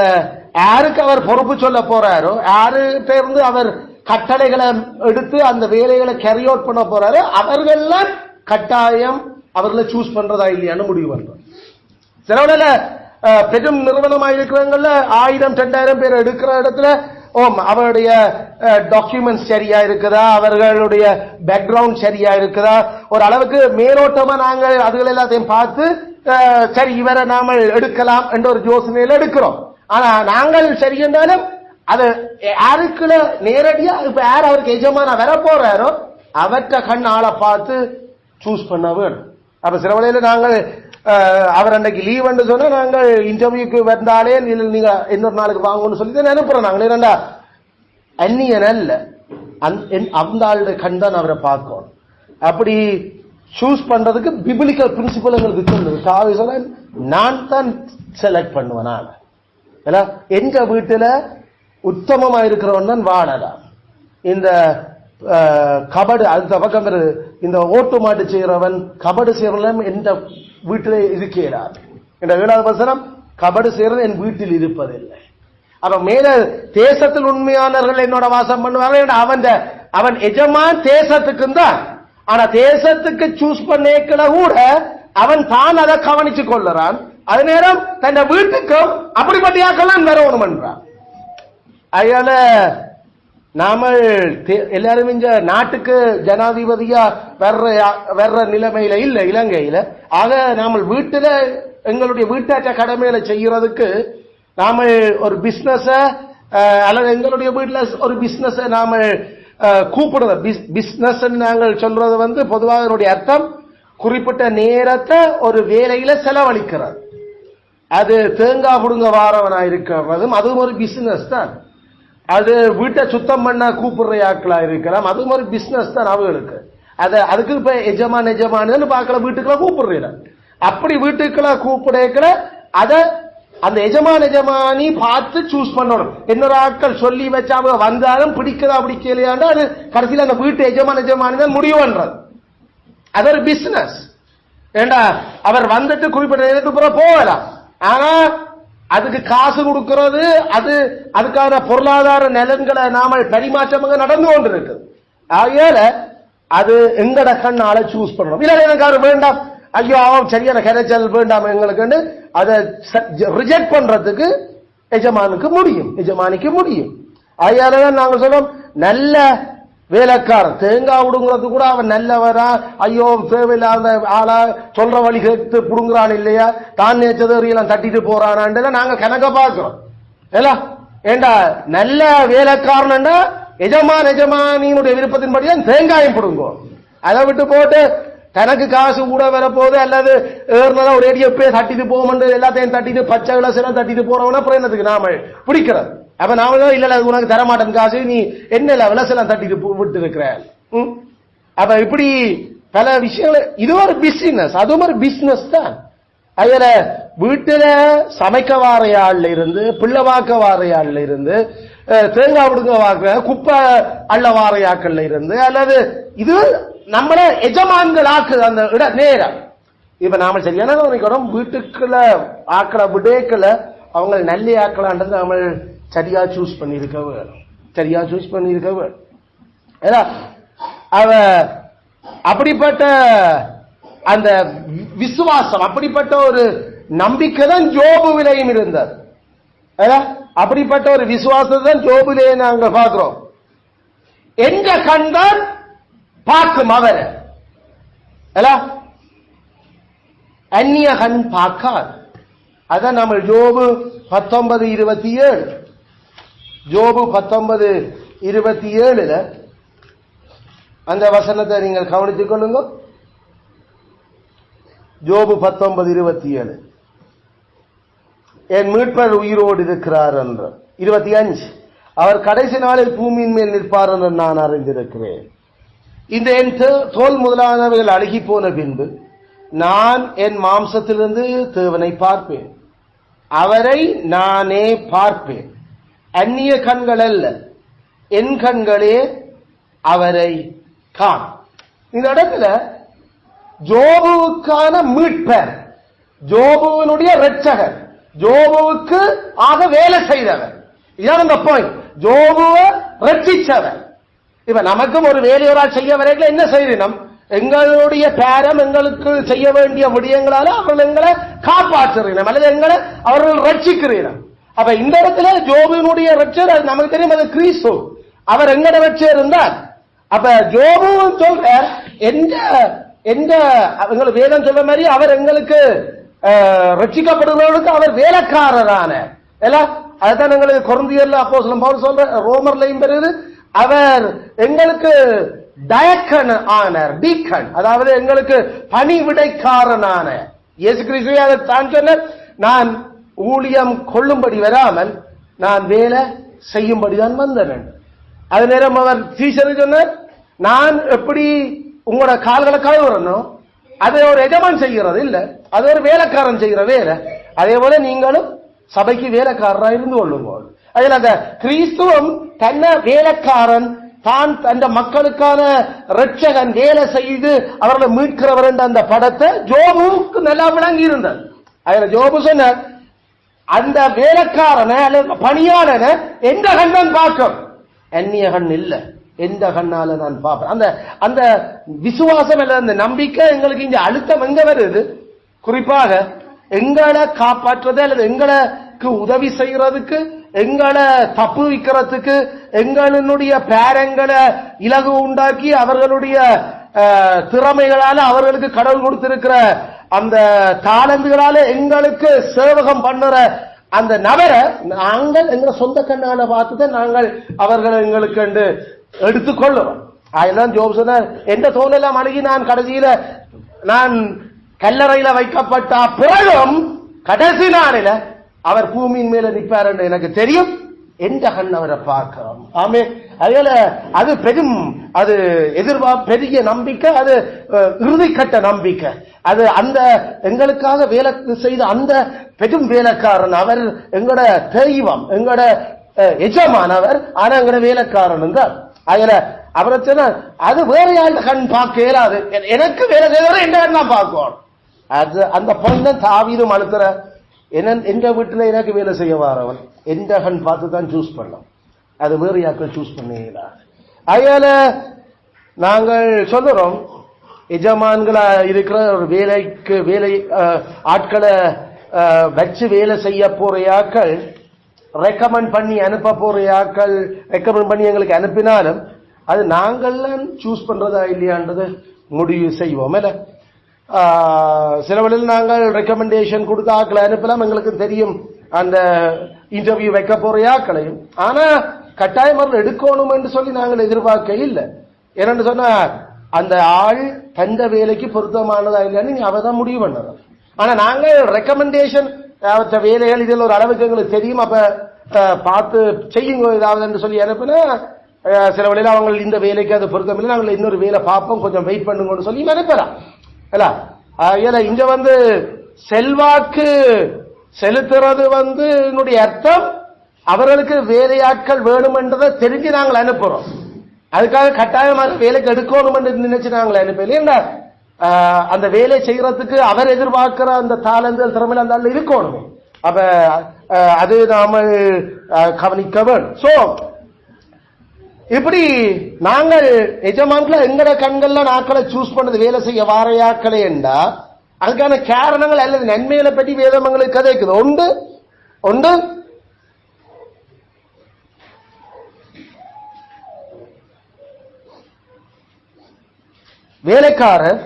யாருக்கு அவர் பொறுப்பு சொல்ல போறாரோ, யாருகிட்ட இருந்து அவர் கட்டளைகளை எடுத்து அந்த வேலைகளை கேரி அவுட் பண்ண போறாரு, அவர்கள்லாம் கட்டாயம் அவர்களை சூஸ் பண்றதா இல்லையான்னு முடிவு பண்றோம். சிலவன பெரும் நிறுவனமாக இருக்கிறவங்கள 1000-2000 பேர் எடுக்கிற இடத்துல அவருடைய டாக்குமெண்ட்ஸ் சரியா இருக்குதா, அவர்களுடைய பேக்ரவுண்ட் சரியா இருக்குதா, ஒரு அளவுக்கு மேலோட்டமா நாங்கள் அதுகள் எல்லாத்தையும் பார்த்து சரி இவரை நாம எடுக்கலாம் என்ற ஒரு யோசனையில எடுக்கிறோம். ஆனா நாங்கள் சரி என்றாலும் அது யாருக்குள்ள நேரடியா இப்ப யார் அவருக்கு எஜமான வர போறாரோ அவற்ற கண் ஆளை பார்த்து சூஸ் பண்ண வேணும். அப்ப சில வேளையில நாங்கள் அவர் அன்னைக்கு லீவ் என்று சொன்னா நாங்கள் இன்டர்வியூக்கு வந்தாலே நீங்க இன்னொரு நாளுக்கு வாங்கன்னு சொல்லி தான் அனுப்புறோம். நாங்கள் இரண்டா அந்நியன் அல்ல, அந்த ஆளுடைய கண் தான் அவரை பார்க்கணும். அப்படி சூஸ் பண்றதுக்கு பிபிலிக்கல் பிரின்சிபல் எங்களுக்கு சொல்லுது. நான் தான் செலக்ட் பண்ணுவேன். எங்க வீட்டுல உத்தமமா இருக்கிறவன் தான் வாழலாம். இந்த கபடு அந்த பக்கம் இந்த ஓட்டு மாட்டு செய்யறவன் கபடு செய்யறவன் எந்த வீட்டிலே இருக்கிறார் என்ற 7வது வசனம், கபடு செய்யறது என் வீட்டில் இருப்பதில்லை. அப்ப மேல தேசத்தில் உண்மையானவர்கள் என்னோட வாசம் பண்ணுவாங்க. அவன் எஜமான் தேசத்துக்கு தான். ஆனா தேசத்துக்கு சூஸ் பண்ணேக்கல கூட அவன் தான் அதை கவனிச்சு கொள்ளுறான். அது நேரம் தன் வீட்டுக்கும் அப்படிப்பட்டியாக்கலாம் வரணும் என்றான். அதனால நாம எல்லாரும் இந்த நாட்டுக்கு ஜனாதிபதியா வர்ற நிலைமையில இல்ல இலங்கையில. ஆக நாம வீட்டுல எங்களுடைய வீட்டாற்ற கடமையில செய்யறதுக்கு நாம ஒரு பிசினஸ அல்லது எங்களுடைய வீட்டுல ஒரு பிசினஸ நாம கூப்பிடுறது. பிசினஸ் நாங்கள் சொல்றது பொதுவாக அதனுடைய அர்த்தம் குறிப்பிட்ட நேரத்தை ஒரு வேலையில செலவழிக்கிறது. அது தேங்காய் புடுங்க வாரவனா இருக்கிறதும் அதுவும் ஒரு பிசினஸ் தான். அது வீட்டை சுத்தம் பண்ண கூப்பிடுற ஆட்களா இருக்கலாம், அதுவும் ஒரு பிசினஸ் தான் அவங்களுக்கு. அதுக்கு இப்ப எஜமானு பார்க்கல வீட்டுக்குள்ள கூப்பிடுற. அப்படி வீட்டுக்குள்ள கூப்பிடக்கல அத அந்த எஜமானி பார்த்து சூஸ் பண்ணணும். இன்னொரு ஆட்கள் சொல்லி வச்சா அவங்க வந்தாலும் பிடிக்கதா பிடிக்கலையாண்டு அது கடைசியில் அந்த வீட்டு எஜமானி தான் முடிவு பண்றது. அது ஒரு பிசினஸ். ஏண்டா அவர் வந்துட்டு குறிப்பிட்ட நேரத்துக்கு பிறகு போகலாம். ஆனா அதுக்கு காசு கொடுக்கிறது, அதுக்கான பொருளாதார நலன்களை நாம பரிமாற்றம் நடந்து கொண்டு இருக்கு. ஆகையால அது எங்கட கண்ணால சூஸ் பண்ணணும். இல்ல எனக்கு வேண்டாம், ஐயோ அவன் சரியான கரைச்சல் வேண்டாம் எங்களுக்கு, அதை ரிஜெக்ட் பண்றதுக்கு எஜமானிக்கு முடியும். ஆகையாலதான் நாங்க சொல்றோம், நல்ல வேலைக்காரன் தேங்காய் விடுங்கிறது கூட அவன் நல்லவரா, ஐயோ தேவையில்லாத ஆளா, சொல்ற வழி கேட்டு புடுங்குறான் இல்லையா, தான் நேச்சதெல்லாம் தட்டிட்டு போறானான்னு நாங்க கணக்க பாக்குறோம். ஏண்டா நல்ல வேலைக்காரன் எஜமானியினுடைய விருப்பத்தின்படிதான் தேங்காயும் புடுங்கும். அதை விட்டு போட்டு தனக்கு காசு கூட வரப்போகுது அல்லது ஏறினதா ஒரு ஏடியப்பே தட்டிட்டு போகும் எல்லாத்தையும் தட்டிட்டு பச்சை கிளாஸ் எல்லாம் தட்டிட்டு போறவன அப்புறம் என்னதுக்கு நாம பிடிக்கிறது. அப்ப நாம இல்ல உனக்கு தரமாட்டேன் காசு, நீ என்ன விலசெல்லாம் தட்டிட்டு விட்டு இருக்கிற. அப்ப இப்படி பல விஷயங்கள். இது ஒரு பிசினஸ், அதுவும் ஒரு பிசினஸ் தான். அதுல வீட்டுல சமைக்க வாரையாள்ல இருந்து, பிள்ளை வாக்க வாரையாள்ல இருந்து, தேங்காய் விடுங்க வாக்க, குப்பை அள்ள வாரையாக்கள்ல இருந்து, அல்லது இது நம்மள எஜமான்கள் ஆக்குது அந்த இட நேரம். இப்ப நாம சரியான வீட்டுக்குள்ள ஆக்களை விடேக்கல அவங்க நல்ல ஆக்கலான்றது நாம சரியா சூஸ் பண்ணிருக்க வேணும். அவ அப்படிப்பட்ட அந்த விசுவாசம், அப்படிப்பட்ட ஒரு நம்பிக்கை தான் யோபு விலையும் இருந்தது. அப்படிப்பட்ட ஒரு விசுவாசத்தை ஜோபிலே நாங்கள் பார்க்கிறோம். எந்த கண் தான் பார்க்கும் அவர், அந்நிய கண் பார்க்காது. அதான் நம்ம ஜோபு 19:27, ஜோபு 19:27 அந்த வசனத்தை நீங்கள் கவனித்துக் கொள்ளுங்க. ஜோபு 19:27 என் மீட்பர் உயிரோடு இருக்கிறார் என்ற. 25 அவர் கடைசி நாளில் பூமியின் மேல் நிற்பார் என்று நான் அறிந்திருக்கிறேன். இந்த என் தோல் முதலானவைகள் அழுகி போன பின்பு நான் என் மாம்சத்திலிருந்து தேவனை பார்ப்பேன், அவரை நானே பார்ப்பேன். அந்நிய கண்கள் அல்ல, என் கண்களே அவரை காண். இந்த இடத்துல ஜோபுவுக்கான மீட்பர், ஜோபுவினுடைய இரட்சகர், ஜோபுவுக்கு ஆக வேலை செய்தவர். இதான் அந்த பாயிண்ட். ஜோபுவை ரட்சிச்சவர். இப்ப நமக்கும் ஒரு வேலையோரால் செய்ய வரைக்கும் என்ன செய்யணும்? எங்களுடைய பேரம் எங்களுக்கு செய்ய வேண்டிய விடயங்களால அவர்கள் எங்களை காப்பாற்றுறீனம் அல்லது எங்களை அவர்கள் ரட்சிக்கிறீனம். அப்ப இந்த இடத்துல ஜோபுவினுடைய ரட்சகர் நமக்கு தெரியும், அது கிறிஸ்து. அவர் எங்கட ரட்சகர் இருந்தார். அப்ப ஜோபுவும் சொல்ற எங்களுக்கு வேதம் சொல்ற மாதிரி அவர் எங்களுக்கு ரட்சிக்கப்படுகிறவர்களுக்கு அவர் வேலைக்காரரான. அதுதான் எங்களுக்கு கொரிந்தியர்ல அப்போஸ்தலன் பவுல் சொல்ற, ரோமர்லையும் பெறுது. அவர் எங்களுக்கு டயக்கன் ஆனார், டீக்கன், அதாவது எங்களுக்கு பணிவிடைக்காரனான. இயேசு கிறிஸ்துவே அதை தான் சொன்ன, நான் ஊழியம் கொள்ளும்படி வராமல் நான் வேலை செய்யும்படிதான் வந்தேன். அது நேரம் அவர் சீஷருக்கு சொன்னார், நான் எப்படி உங்களோட கால்களை கழுவுறனோ அதை ஒரு எஜமான் செய்கிறது இல்ல, அது ஒரு வேலைக்காரன் செய்கிற வேலை. அதே போல நீங்களும் சபைக்கு வேலைக்காரராக இருந்து கொள்ளுங்க. அதில் அந்த கிறிஸ்துவம் தன்னை வேலைக்காரன், தான் அந்த மக்களுக்கான இரட்சகன், வேலை செய்து அவர்களை மீட்கிறவர் என்ற அந்த படத்தை ஜோபுக்கு நல்லா விளங்கி இருந்தது. அதில் ஜோபு சொன்ன அந்த வேலைக்காரனை அல்லது பணியாளனை எந்த கண்ணன் பார்க்கும், அந்நிய கண் இல்ல, எந்த கண்ணால நான் பார்ப்பேன். அந்த அந்த விசுவாசம் அல்ல, அந்த நம்பிக்கை எங்களுக்கு இங்க அழுத்தம் எங்க வருது? குறிப்பாக எங்களை காப்பாற்றுறது அல்லது எங்களுக்கு உதவி செய்யறதுக்கு, எங்களை தப்பு வைக்கிறதுக்கு, எங்களுடைய பேரங்களை இலகு உண்டாக்கி அவர்களுடைய திறமைகளால அவர்களுக்கு கடவுள் கொடுத்திருக்கிற அந்த தாளந்துகளால எங்களுக்கு சேவகம் பண்ணுற அந்த நபரை நாங்கள் எங்க சொந்த கண்ணால பார்த்துதான் நாங்கள் அவர்களை எங்களுக்கு எடுத்துக்கொள்ளுவோம். அதெல்லாம் ஜோப் சொன்னார், எந்த தோலெல்லாம் அணுகி நான் கடைசியில நான் கல்லறையில வைக்கப்பட்ட பிறகும் கடைசி நாளில அவர் பூமியின் மேல நிற்பார் என்று எனக்கு தெரியும். எந்த கண் அவரை பார்க்கிறோம். ஆமே, அதனால அது பெரும், அது பெரிய நம்பிக்கை, அது இறுதிக்கட்ட நம்பிக்கை. அது அந்த எங்களுக்காக வேலை செய்த அந்த பெரும் வேலைக்காரன் அவர் எங்களோட தெய்வம், எங்களோட எஜமானவர். ஆனா எங்களோட வேலைக்காரன் என்றார். அதுல அவரை சொன்ன அது வேற யாரு கண் பார்க்க இயலாது, எனக்கு வேலை செய்தவரை என்ன தான் பார்க்கணும். அது அந்த பாயிண்ட் தான் தாவீதும் அழுத்துற. எந்த வீட்டுல எனக்கு வேலை செய்ய வரவன் எந்த கண் பார்த்து தான் சூஸ் பண்ணலாம், அது வேறு யாக்கள் சூஸ் பண்ணீங்களா. அதனால நாங்கள் சொல்லுறோம், எஜமான்களா இருக்கிற ஒரு வேலை ஆட்களை வச்சு வேலை செய்ய போற யாக்கள், ரெக்கமெண்ட் பண்ணி அனுப்ப போற யாக்கள் ரெக்கமெண்ட் பண்ணி எங்களுக்கு அனுப்பினாலும் அது நாங்கள் சூஸ் பண்றதா இல்லையான்றது முடிவு செய்வோம். இல்ல சில வழியில் நாங்கள் ரெக்கமெண்டேஷன் கொடுத்த ஆக்களை அனுப்பலாம், எங்களுக்கு தெரியும் அந்த இன்டர்வியூ வைக்க போற ஆக்களையும். ஆனா கட்டாயம் அவர்கள் எடுக்கணும் என்று சொல்லி நாங்கள் எதிர்பார்க்க இல்லை. என்னன்னு சொன்னா அந்த ஆள் தந்த வேலைக்கு பொருத்தமானதா இல்லைன்னு அவதான் முடிவு பண்ணணும். ஆனா நாங்கள் ரெக்கமெண்டேஷன் வேலைகள் இதில் ஒரு அளவுக்கு எங்களுக்கு தெரியும், அப்ப பார்த்து செய்யுங்க ஏதாவது என்று சொல்லி அனுப்பினா சில வழியில் அவங்க இந்த வேலைக்கு அது பொருத்தம் இல்லை, நாங்கள் இன்னொரு வேலை பார்ப்போம், கொஞ்சம் வெயிட் பண்ணுங்கன்னு சொல்லி அனுப்பலாம். இங்க செல்வாக்கு செலுத்துறது என்னுடைய அர்த்தம் அவர்களுக்கு வேலையாட்கள் வேணும் என்றதை தெரிஞ்சு நாங்கள் அனுப்புறோம். அதுக்காக கட்டாயமாக வேலைக்கு எடுக்கணும் என்று நினைச்சு நாங்கள் அனுப்பல. அந்த வேலை செய்யறதுக்கு அவர் எதிர்பார்க்கிற அந்த தாளங்கள் திறமையில அந்த இருக்கணும். அப்ப அது நாம கவனிக்க வேண்டும். சோ இப்படி நாங்கள் எஜமான்களை எங்கட கண்கள்ல நாட்களை சூஸ் பண்ணது வேலை செய்ய வாரையாக்களே என்றா அதுக்கான காரணங்கள் அல்லது நன்மைகளை பற்றி வேதமங்களுக்கு கதைக்குது. ஒன்று வேலைக்காரர்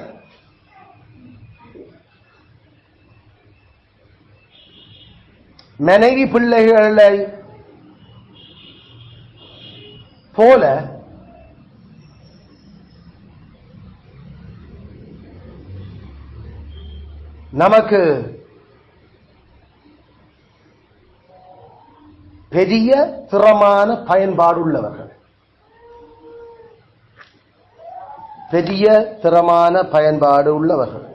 மனைவி பிள்ளைகளை போல நமக்கு பெரிய திறமான பயன்பாடு உள்ளவர்கள், பெரிய திறமான பயன்பாடு உள்ளவர்கள்.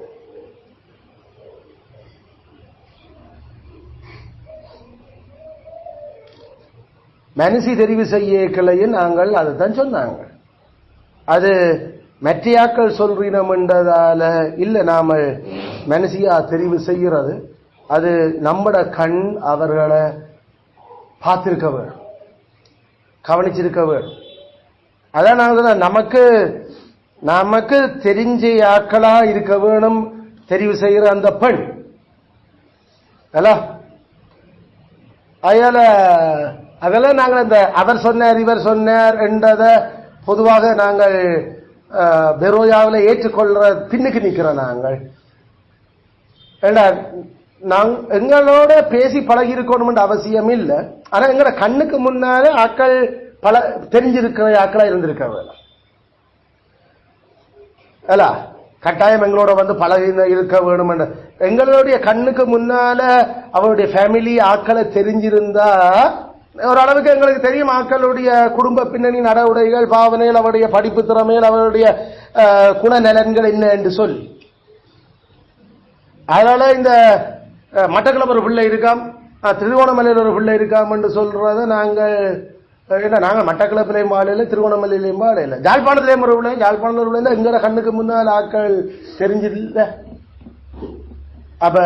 மனசி தெரிவு செய்யக்கலையும் நாங்கள் அதுதான் சொன்னாங்க. அது மெட்டியாக்கள் சொல்றோம் என்றதால இல்ல, நாம மனசியா தெரிவு செய்கிறது. அது நம்மட கண் அவர்களை பார்த்திருக்க வேணும், கவனிச்சிருக்க வேணும். அதான் நாங்கள் நமக்கு தெரிஞ்ச ஆக்களா இருக்க வேணும் தெரிவு செய்கிற அந்த பெண். அதெல்லாம் நாங்கள் இந்த அவர் சொன்னார் இவர் சொன்னார் என்றதை பொதுவாக நாங்கள் பெரோயாவில் ஏற்றுக்கொள்ற பின்னுக்கு நிற்கிறோம். நாங்கள் எங்களோட பேசி பழகி இருக்கணும் அவசியம் இல்லை. ஆனா எங்களோட கண்ணுக்கு முன்னால ஆக்கள் பல தெரிஞ்சிருக்கிற ஆக்களா இருந்திருக்க வேணும். கட்டாயம் எங்களோட வந்து பழகி இருக்க வேணும். எங்களுடைய கண்ணுக்கு முன்னால அவருடைய ஃபேமிலி ஆக்களை தெரிஞ்சிருந்தா ஓரளவுக்கு எங்களுக்கு தெரியும் ஆக்களுடைய குடும்ப பின்னணி, நடவுடைகள், பாவனைகள், அவருடைய படிப்பு திறமைகள், அவருடைய குணநலன்கள் என்ன என்று சொல்லி. அதனால இந்த மட்டக்களப்பு ஒரு பிள்ளை இருக்காம், திருகோணமலையில் ஒரு பிள்ளை இருக்காம் என்று சொல்றத நாங்கள் மட்டக்களப்பிலையும் வாழையில, திருகோணமலையிலையும் வாழையில, ஜாழ்ப்பாணத்திலையும் ஒரு பிள்ளை, ஜாழ்ப்பாணத்தில் ஒரு பிள்ளை எங்களோட கண்ணுக்கு முன்னால் ஆக்கள் தெரிஞ்சில்ல. அப்ப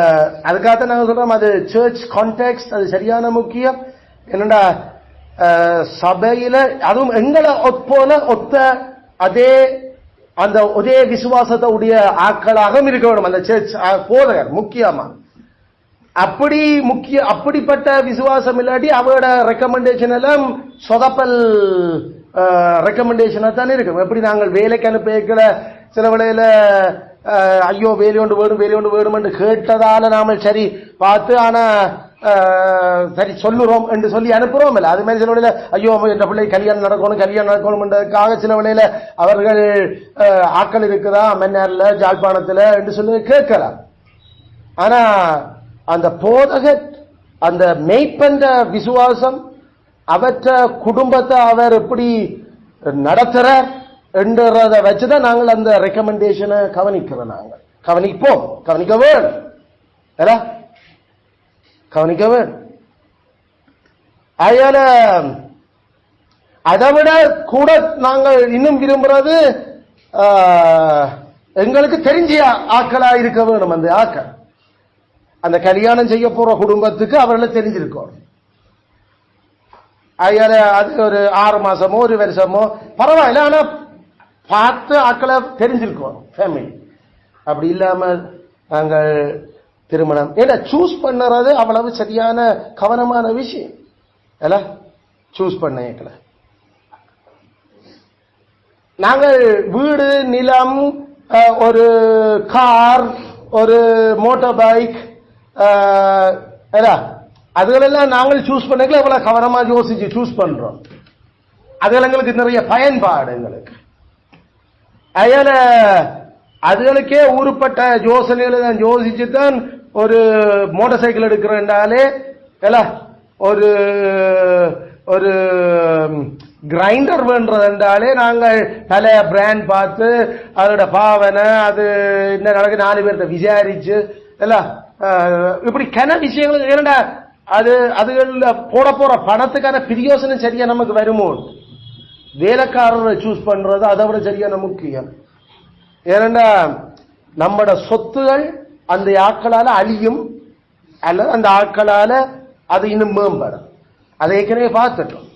அதுக்காக நாங்கள் சொல்றோம் அது சர்ச் கான்டெக்ஸ்ட், அது சரியான முக்கியம். என்னடா சபையில அதுவும் எங்களை ஒத்த அதே அந்த ஒரே விசுவாசத்தை உடைய ஆட்களாக இருக்க வேணும் அந்த சர்ச் போதகர். முக்கியமா அப்படிப்பட்ட விசுவாசம் இல்லாட்டி அவரோட ரெக்கமெண்டேஷன் எல்லாம் சொதப்பல் ரெக்கமெண்டேஷனா தான் இருக்கும். எப்படி நாங்கள் வேலைக்கு அனுப்பிக்கிற சில வேளையில ஐயோ வேலையொண்டு வேணும் என்று கேட்டதால நாம சரி பார்த்து ஆனா சரி சொல்லுறோம் என்று சொல்லி அனுப்புறோம் இல்ல. அது மாதிரி சில வேளையில ஐயோ என்ற பிள்ளை கல்யாணம் நடக்கணும் என்றதுக்காக சில வேளையில அவர்கள் ஆக்கள் இருக்குதா மன்னார்ல, ஜாழ்ப்பாணத்துல என்று சொல்லி கேட்கலாம். ஆனா அந்த போதக அந்த மெய்ப்பென்ற விசுவாசம் அவற்ற குடும்பத்தை அவர் எப்படி நடத்துற என்றதை வச்சுதான் நாங்கள் அந்த ரெக்கமெண்டேஷனை கவனிக்கிறோம். நாங்கள் கவனிக்க வேணும். அதனால அதை விட கூட நாங்கள் இன்னும் விரும்புறது எங்களுக்கு தெரிஞ்ச ஆக்களா இருக்க வேணும். அந்த ஆக்கள் அந்த கல்யாணம் செய்ய போற குடும்பத்துக்கு அவர்களை தெரிஞ்சிருக்கோம். அதனால அது ஒரு 6 மாசமோ 1 வருஷமோ பரவாயில்ல, ஆனா பார்த்து ஆக்களை தெரிஞ்சிருக்கோம் ஃபேமிலி. அப்படி இல்லாம நாங்கள் திருமணம் சூஸ் பண்ணுறது அவ்வளவு சரியான கவனமான விஷயம். சூஸ் பண்ண நாங்கள் வீடு, நிலம், ஒரு கார், ஒரு மோட்டார் பைக் அதுகளெல்லாம் நாங்கள் சூஸ் பண்ணல எவ்வளவு கவனமா யோசிச்சு சூஸ் பண்றோம். அதுகள் எங்களுக்கு நிறைய பயன்பாடு எங்களுக்கு. அதனால அதுகளுக்கே ஊருப்பட்ட யோசனைகளை நான் யோசிச்சுதான் ஒரு மோட்டார் சைக்கிள் எடுக்கிறேன்டாலே ஒரு ஒரு கிரைண்டர் வேண்டதாலே நாங்கள் பல பிராண்ட் பார்த்து அதோட பாவனை அது என்ன நடக்கு 4 பேர்த்த விசாரிச்சு இப்படி கன விஷயங்கள். ஏன்னா அதுல போட போற பணத்துக்கான பிரயோசனம் சரியா நமக்கு வருமோ, வேலைக்காரரை சூஸ் பண்றது அதை விட சரியான முக்கியம். ஏன்னா நம்மட சொத்துகள் அந்த ஆட்களால அழியும் அல்லது அந்த ஆட்களால அது இன்னும் மேம்படும். அதை ஏற்கனவே பார்த்துட்டோம்.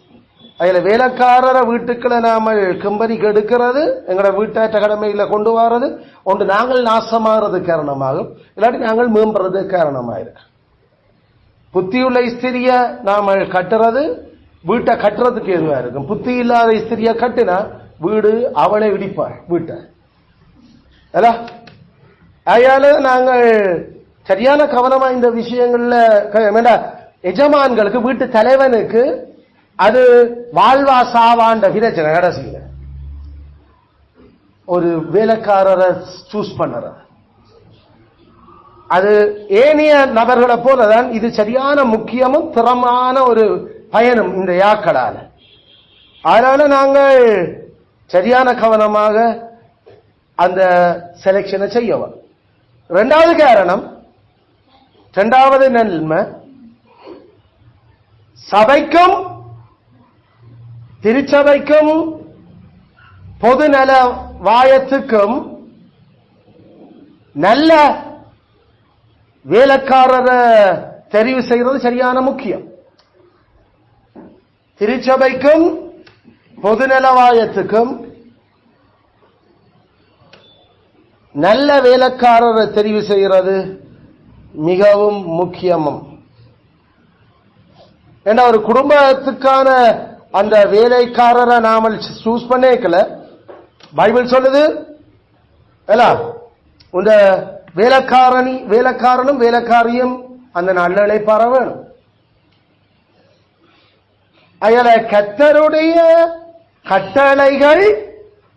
அதுல வேலைக்காரரை வீட்டுக்களை நாம கம்பெனிக்கு எடுக்கிறது, எங்களோட வீட்டாற்ற கடமையில கொண்டு வர்றது ஒன்று நாங்கள் நாசமாகிறது காரணமாகும், இல்லாட்டி நாங்கள் மேம்படுறது காரணமாயிருக்கு. புத்தியுள்ள ஸ்திரிய நாம கட்டுறது வீட்டை கட்டுறதுக்கு எதுவா இருக்கும். புத்தி இல்லாத ஸ்திரிய கட்டினா வீடு அவளை இடிப்பாள் வீட்டை. அதனால நாங்கள் சரியான கவனமா இந்த விஷயங்கள்ல எஜமான்களுக்கு வீட்டு தலைவனுக்கு அது வாழ்வா சாவாண்ட பிரச்சனை கடைசியில ஒரு வேலைக்காரரை சூஸ் பண்ணற அது ஏனைய நபர்களை போலதான் இது சரியான முக்கியமும் திறமான ஒரு பயணம் இந்த யாக்களால. அதனால நாங்கள் சரியான கவனமாக அந்த செலக்ஷனை செய்யவும். இரண்டாவது காரணம், இரண்டாவது நன்மை, சபைக்கும் திருச்சபைக்கும் பொதுநல வாயத்துக்கும் நல்ல வேலைக்காரரை தெரிவு செய்கிறது சரியான முக்கியம். திருச்சபைக்கும் பொதுநலவாயத்துக்கும் நல்ல வேலைக்காரரை தெரிவு செய்கிறது மிகவும் முக்கியமும். ஏன்னா ஒரு குடும்பத்துக்கான அந்த வேலைக்காரரை நாம சூஸ் பண்ணிக்கல, பைபிள் சொல்லுது இந்த வேலைக்காரனும் வேலைக்காரியும் அந்த நல்ல இளைப்பாற வேணும். அயல கர்த்தருடைய கட்டளைகள்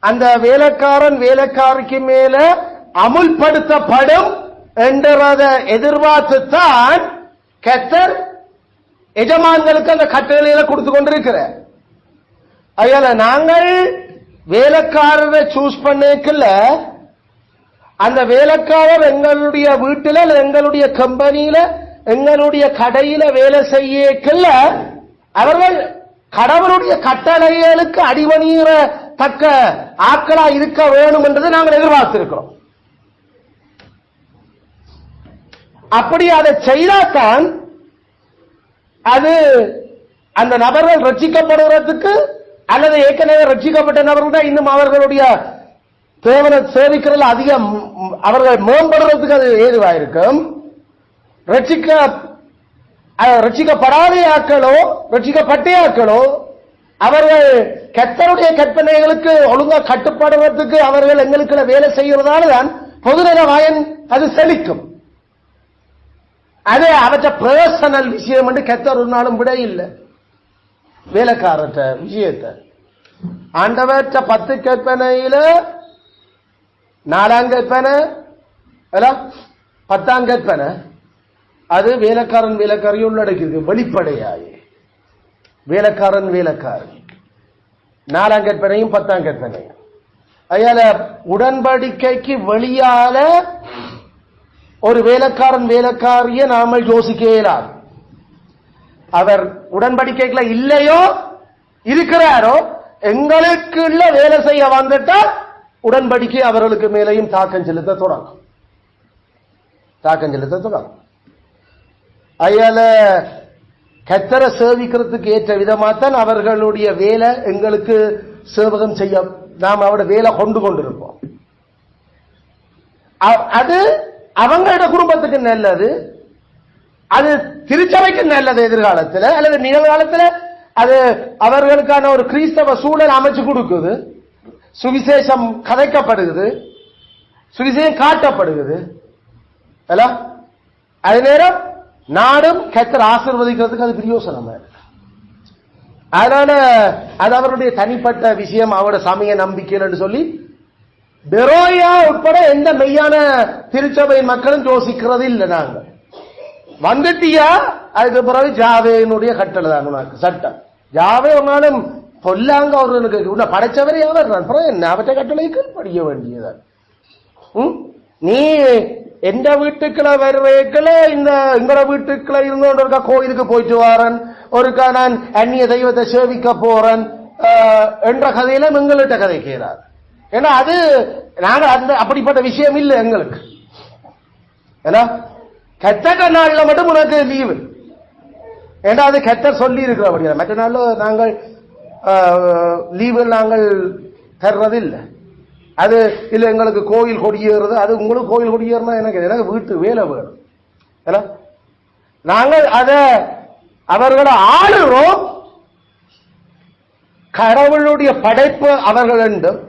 அந்த வேலைக்காரன் வேலைக்காரிக்கு மேல அமுல்படுத்தப்படும் என்றத எதிர்பார்த்துத்தான் கர்த்தர் எஜமான்களுக்கு அந்த கட்டளைகளை கொடுத்து கொண்டிருக்கிறார். அயல நாங்கள் வேலைக்காரரை சூஸ் பண்ணிக்கல, அந்த வேலைக்காரர் எங்களுடைய வீட்டில எங்களுடைய கம்பெனியில எங்களுடைய கடையில வேலை செய்யக்கல அவர்கள் கடவுளுடைய கட்டளைகளுக்கு அடிபணிகிற தக்க ஆட்களா இருக்க வேணும் என்றதை நாங்கள் எதிர்பார்த்திருக்கிறோம். அப்படி அதை செய்தால்தான் அது அந்த நபர்கள் ரட்சிக்கப்படுவதற்கு, அல்லது ஏற்கனவே ரட்சிக்கப்பட்ட நபர்கள் இன்னும் அவர்களுடைய தேவனை சேவிக்கிறதுல அதிகம் அவர்கள் மேம்படுறதுக்கு அது ஏதுவாயிருக்கும். ரட்சிக்கப்படாத ஆக்களோ ரட்சிக்கப்பட்ட ஆக்களோ அவர்கள் கர்த்தருடைய கற்பனைகளுக்கு ஒழுங்கா கட்டுப்படுவதற்கு அவர்கள் எங்களுக்கு வேலை செய்கிறதால தான் பொதுநல வாயன் அது செழிக்கும். அது அவற்ற பர்சனல் விஷயம் என்று கர்த்தர் ஒரு நாளும் விட இல்லை. வேலைக்காரற்ற விஷயத்தை ஆண்டவற்ற 10 கற்பனையில 4ஆம் கற்பனை 10ஆம் கற்பனை அது வேலைக்காரன் வேலைக்காரி உள்ளடக்கிருக்கு. வெளிப்படையாயே வேலைக்காரன் வேலைக்காரி 4ஆம் கற்பனையும் 10ஆம் கற்பனையும். அதனால உடன்படிக்கைக்கு வெளியால ஒரு வேலைக்காரன் வேலைக்காரிய நாம யோசிக்க இயலாது. அவர் உடன்படிக்கைக்குள்ள இல்லையோ இருக்கிறாரோ எங்களுக்கு வேலை செய்ய வந்துட்டால் உடன்படிக்கை அவர்களுக்கு மேலையும் தாக்கம் செலுத்த தொடங்கும். அயால கர்த்தரை சேவிக்கிறதுக்கு ஏற்ற விதமாத்தான் அவர்களுடைய வேலை எங்களுக்கு சேவகம் செய்ய நாம் அவருடைய வேலை கொண்டிருப்போம். அது அவங்களோட குடும்பத்துக்கு நல்லது, அது திருச்சபைக்கு நல்லது. எதிர்காலத்தில் அல்லது நிகழ்காலத்தில் அது அவர்களுக்கான ஒரு கிறிஸ்தவ சூழல் அமைச்சு கொடுக்குது. சுவிசேஷம் கதைக்கப்படுகிறது, சுவிசேஷம் காட்டப்படுகிறது. அதே நேரம் நாடும் கர்த்தர் ஆசீர்வதிக்கிறதுக்கு அது பிரயோசனமா இருக்கு. அதனால அது அவருடைய தனிப்பட்ட விஷயம், அவரோட சமய நம்பிக்கைன்னு சொல்லி பெரோயா உட்பட எந்த மெய்யான திருச்சபையின் மக்களும் யோசிக்கிறது இல்லை. நாங்க வந்துட்டியா அதுக்கு பிறகு ஜாவேனுடைய கட்டளை தான் உனக்கு சட்டம். ஜாவே உன்னாலும் பொல்லாங்க அவர்களுக்கு உன்னை படைச்சவரே அவர் என்ன அவற்றை கட்டளைக்கு படிக்க வேண்டியதான். நீ எந்த வீட்டுக்குள்ள வருவேக்கல இந்த எங்கள வீட்டுக்குள்ள இருந்தோண்டு ஒருக்கா கோயிலுக்கு போயிட்டு வாரன், ஒருக்கா நான் அந்நிய தெய்வத்தை சேவிக்க போறேன் என்ற கதையில எங்கள்கிட்ட கதை கேறாது. ஏன்னா அது நாங்க அந்த அப்படிப்பட்ட விஷயம் இல்லை எங்களுக்கு. ஏன்னா கெட்ட நாள்ல மட்டும் உனக்கு லீவு, ஏன்னா அது கெட்ட சொல்லி இருக்கிற மற்ற நாள்ல நாங்கள் லீவு நாங்கள் தர்றதில்லை. அது இல்ல எங்களுக்கு கோயில் கொடியேறது, அது உங்களுக்கு கோயில் கொடியேறினா எனக்கு வீட்டு வேலை வேணும். நாங்கள் அத அவர்களை ஆளுறோம். கடவுளுடைய படைப்பு அவர்கள் என்றும்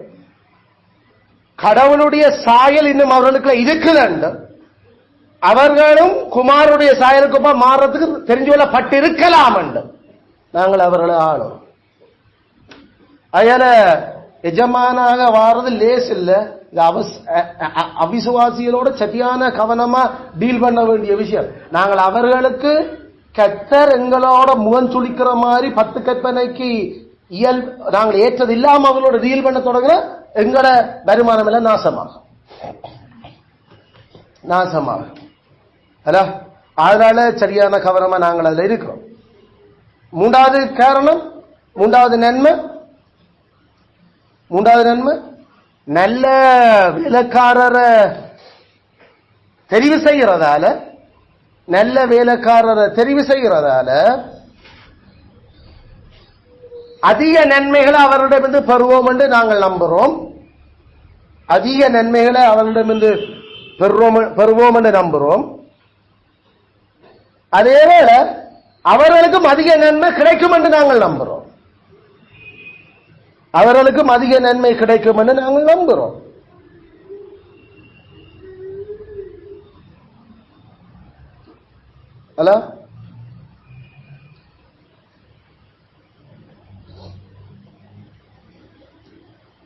கடவுளுடைய சாயல் இன்னும் அவர்களுக்கு இருக்குதுண்டு, அவர்களும் குமாருடைய சாயலுக்கு மாறுறதுக்கு தெரிஞ்சு கொள்ளப்பட்டிருக்கலாம் என்று நாங்கள் அவர்களை ஆளும். அதனால எஜமானாக வாரது லேஸ் இல்ல. அவிசுவாசிகளோட சரியான கவனமா டீல் பண்ண வேண்டிய விஷயம். நாங்கள் அவர்களுக்கு கத்தர் எங்களோட முகம் சுளிக்கிற மாதிரி 10 கற்பனைக்கு நாங்கள் ஏற்றது இல்லாம அவங்களோட டீல் பண்ண தொடங்குற எங்களோட வருமானம் எல்லாம் நாசமாக. அதனால சரியான கவனமா நாங்கள் அதுல இருக்கிறோம். மூன்றாவது காரணம், மூன்றாவது நன்மை நல்ல வேலைக்காரரை தெரிவு செய்கிறதால அதிக நன்மைகளை அவரிடமிருந்து பெறுவோம் என்று நாங்கள் நம்புறோம். அதிக நன்மைகளை அவரிடமிருந்து பெறுவோம் என்று நம்புறோம். அதேவேளை அவர்களுக்கும் அதிக நன்மை கிடைக்கும் என்று நாங்கள் நம்புறோம். அவர்களுக்கும் அதிக நன்மை கிடைக்கும் என்று நாங்கள் நம்புறோம். ஹலோ,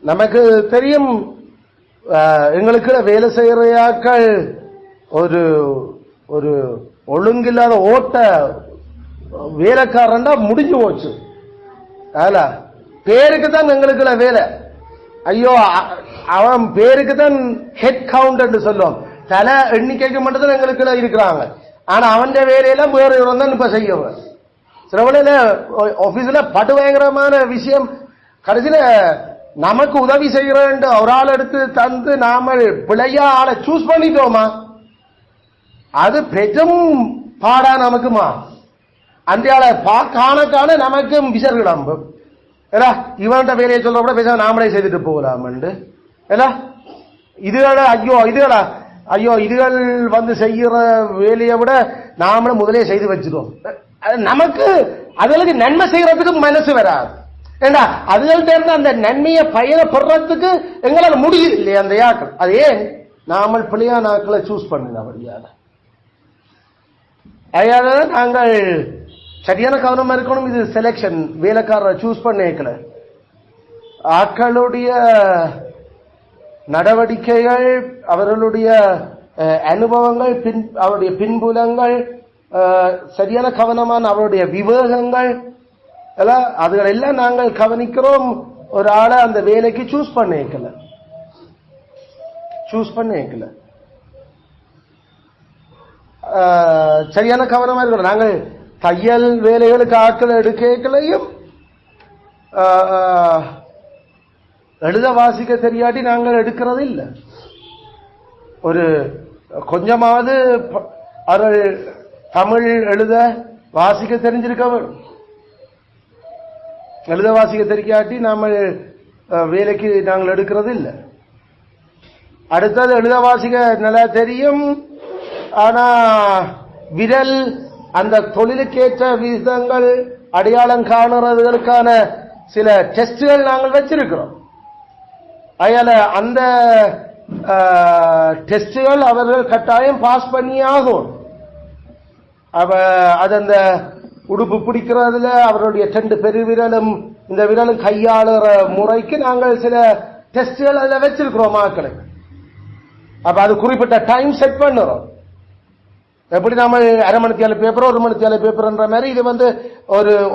நமக்கு தெரியும் எங்களுக்கு வேலை செய்யறாக்கள் ஒரு ஒரு ஒழுங்கில்லாத ஓட்ட வேலைக்காரன்டா முடிஞ்சு போச்சு. பேருக்கு தான் எங்களுக்கு வேலை. ஐயோ, அவன் பேருக்கு தான் ஹெட் கவுண்ட் என்று சொல்லுவோம். தலை எண்ணிக்கைக்கு மட்டும் தான் எங்களுக்கு இருக்கிறாங்க. ஆனா அவன் வேலையெல்லாம் வேற தான் இப்ப செய்யறோம். சில வேளையில ஆபீஸ்ல படுபயங்கரமான விஷயம். கடைசியில நமக்கு உதவி செய்யறேன் ஒரு ஆள் எடுத்து தந்து நாம பிள்ளையா ஆளை சூஸ் பண்ணிட்டோமா, அது பெரும் பாடா நமக்குமா. அந்த ஆளை காண நமக்கும் விசர் கிளம்பும். இவன்கிட்ட வேலையை சொல்ற கூட பேச நாமளே செய்துட்டு போகலாம். இதுகள் வந்து செய்யற வேலையை விட நாமளும் முதலே செய்து வச்சிருவோம். நமக்கு அதுகளுக்கு நன்மை செய்யறதுக்கு மனசு வராது. ஏண்டா அதுகள் தேர்ந்த அந்த நன்மையை பயணப்படுறதுக்கு எங்களால் முடியுது இல்லையா அந்த யாக்கள். அது ஏன் நாமல் பிள்ளையான ஆக்களை சூஸ் பண்ணுங்க. அப்படியாக நாங்கள் சரியான கவனமா இருக்கணும். இது செலக்ஷன், வேலைக்காரரை சூஸ் பண்ணிக்கல. ஆக்களுடைய நடவடிக்கைகள், அவர்களுடைய அனுபவங்கள், அவருடைய பின்புலங்கள், சரியான கவனமான அவருடைய விவேகங்கள், அதுகள் எல்லாம் நாங்கள் கவனிக்கிறோம். ஒரு ஆளை அந்த வேலைக்கு சூஸ் பண்ணிக்கல. சரியான கவனமா இருக்கிறோம். நாங்கள் தையல் வேலைகளுக்கு ஆட்கள் எடுக்கலையும் எழுத வாசிக்க தெரியாட்டி நாங்கள் எடுக்கிறது இல்லை. ஒரு கொஞ்சமாவது அவர்கள் தமிழ் எழுத வாசிக்க தெரிஞ்சிருக்க வேண்டும். எழுத வாசிக்க தெரியாட்டி நாம வேலைக்கு நாங்கள் எடுக்கிறது இல்லை. அடுத்தது எழுத வாசிக்க நல்லா தெரியும், ஆனா விரல் அந்த தொழிலுக்கேற்ற விதங்கள் அடையாளம் காணுறதுகளுக்கான சில டெஸ்டுகள் நாங்கள் வச்சிருக்கிறோம். அதனால அந்த டெஸ்டுகள் அவர்கள் கட்டாயம் பாஸ் பண்ணி ஆகும். அது அந்த உடுப்பு பிடிக்கிறதுல அவருடைய 2 பெருவிரலும் இந்த விரலும் கையாளுற முறைக்கு நாங்கள் சில டெஸ்டுகள் அதில் வச்சிருக்கிறோம் மக்களுக்கு. அப்ப அது குறிப்பிட்ட டைம் செட் பண்ணுறோம். எப்படி நாம அரை மணித்தியால பேப்பர் 1 மணித்தியால பேப்பர்ன்ற மாதிரி இது வந்து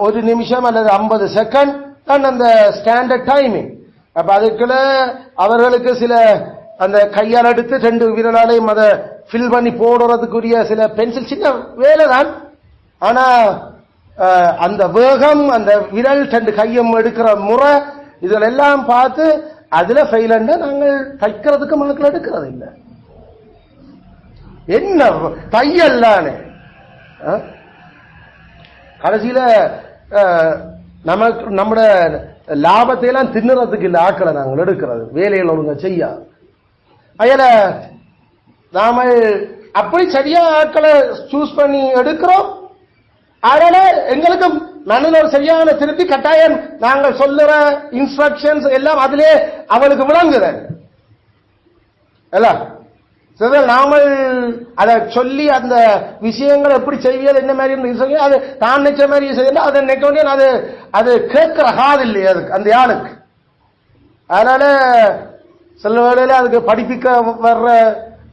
ஒரு நிமிஷம் அல்லது 50 செகண்ட் தான் அந்த ஸ்டாண்டர்ட் டைமிங். அப்ப அதுக்குள்ள அவர்களுக்கு சில அந்த கையால் எடுத்து 2 விரலாலையும் அதை ஃபில் பண்ணி போடுறதுக்குரிய சில பென்சில் சின்ன வேலை தான். ஆனா அந்த வேகம், அந்த விரல் 2 கையும் எடுக்கிற முறை, இதெல்லாம் பார்த்து அதுல ஃபெயிலண்ட நாங்கள் தைக்கிறதுக்கு மனக்கில் எடுக்கிறது இல்லை. என்ன தையல் தானே. கடைசியில நமக்கு நம்மட லாபத்தை எல்லாம் தின்னுறதுக்கு இல்லை ஆக்களை நாங்கள் எடுக்கிறது, வேலைகள் ஒழுங்க செய்ய. அதில் நாம அப்படி சரியா ஆட்களை சூஸ் பண்ணி எடுக்கிறோம். அதனால எங்களுக்கு மனதில் ஒரு சரியான திருப்பி கட்டாயம் நாங்கள் சொல்லுற இன்ஸ்ட்ரக்ஷன்ஸ் எல்லாம் அதிலே அவளுக்கு விளங்குது. அல்ல சில நாங்கள் அதை சொல்லி அந்த விஷயங்களை எப்படி செய்வது என்ன மாதிரி சொல்லி அது தான் நினைச்ச மாதிரி செய்யணும் அதை நினைக்க வேண்டிய அது அது கேட்கிற காது இல்லையா அதுக்கு அந்த ஆளுக்கு. அதனால சில வேளையில அதுக்கு படிப்பிக்க வர்ற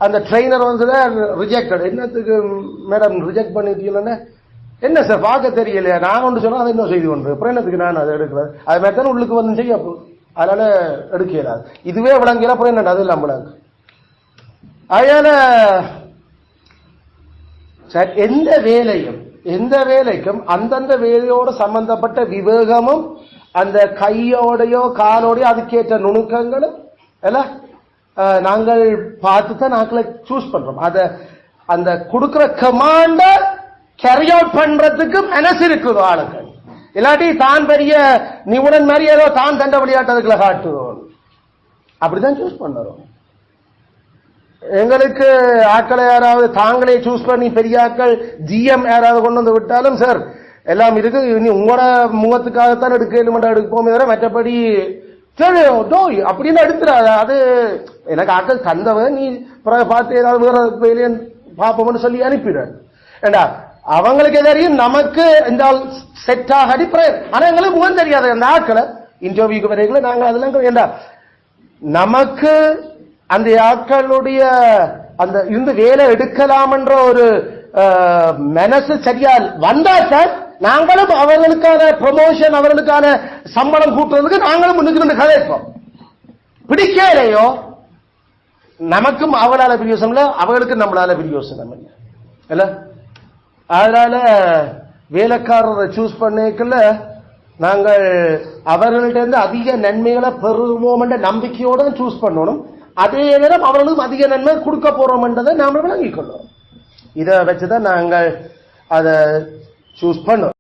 அந்த ட்ரெயினர் வந்து ரிஜெக்டட். என்னத்துக்கு மேடம் ரிஜெக்ட் பண்ணிட்டீங்கன்னா என்ன சார் பார்க்க தெரியலையா நான் ஒன்று சொன்னா அதை இன்னும் செய்து கொண்டு அப்புறம் என்னத்துக்கு நான் அதை எடுக்கிறேன் அது மாதிரி தானே உள்ளுக்கு வந்து செய்ய அதனால எடுக்கிறாது. இதுவே விளங்கல அப்புறம் என்ன அது இல்லாம விளங்கு. அதனால எந்த வேலைக்கும் அந்தந்த வேலையோட சம்பந்தப்பட்ட விவேகமும் அந்த கையோடையோ காலோடையோ அதுக்கேற்ற நுணுக்கங்களும் எல்லாம் நாங்கள் பார்த்து தான் நாங்களை சூஸ் பண்றோம். அத அந்த கொடுக்கிற கமாண்ட கேரி அவுட் பண்றதுக்கு மனசு இருக்குது ஆளுக்கு. இல்லாட்டி தான் பெரிய நிபுணன் மாதிரி ஏதோ தான் தண்ட விளையாட்டதுக்குள்ள காட்டுவோம் அப்படிதான் சூஸ் பண்ணுறோம். எங்களுக்கு ஆட்களை யாராவது தாங்களே சூஸ் பண்ணி பெரிய ஆட்கள் ஜிஎம் யாராவது கொண்டு வந்து விட்டாலும் சார் எல்லாம் இருக்கு இனி உங்களோட முகத்துக்காகத்தான் எடுப்போமே தவிர மற்றபடி அப்படின்னு எடுத்துறாது. அது எனக்கு ஆட்கள் தந்தவன் நீ பார்த்து ஏதாவது வேற வேலையை பார்ப்போம்னு சொல்லி அனுப்பிடுறேன். ஏண்டா அவங்களுக்கு தெரியும் நமக்கு இந்த செட் ஆகடி ஆனா எங்களுக்கு முகம் தெரியாது அந்த ஆட்களை இன்டர்வியூக்கு வரைக்கும் நாங்கள் அதெல்லாம் ஏண்டா நமக்கு அந்த ஆட்களுடைய அந்த இருந்து வேலை எடுக்கலாம் என்ற ஒரு மனசு சரியா வந்தா சார் நாங்களும் அவர்களுக்கான ப்ரமோஷன் அவர்களுக்கான சம்பளம் கூட்டுறதுக்கு நாங்களும் முன்னுக்கு கதைப்போம். பிடிக்கலையோ நமக்கும் அவளால பிரியோசனம் இல்ல அவர்களுக்கு நம்மளால பிரியோசனம் இல்ல. அதனால வேலைக்காரரை சூஸ் பண்ணிக்கல நாங்கள் அவர்கள்ட்ட அதிக நன்மைகளை பெறுவோம் என்ற நம்பிக்கையோட சூஸ் பண்ணணும். அதே நேரம் அவர்களுக்கும் அதிக நன்மை கொடுக்க போறோம் என்றதை நாம விளங்கிக் கொள்ளும். இதை வச்சுதான் நாங்கள் அதை சூஸ் பண்ணோம்.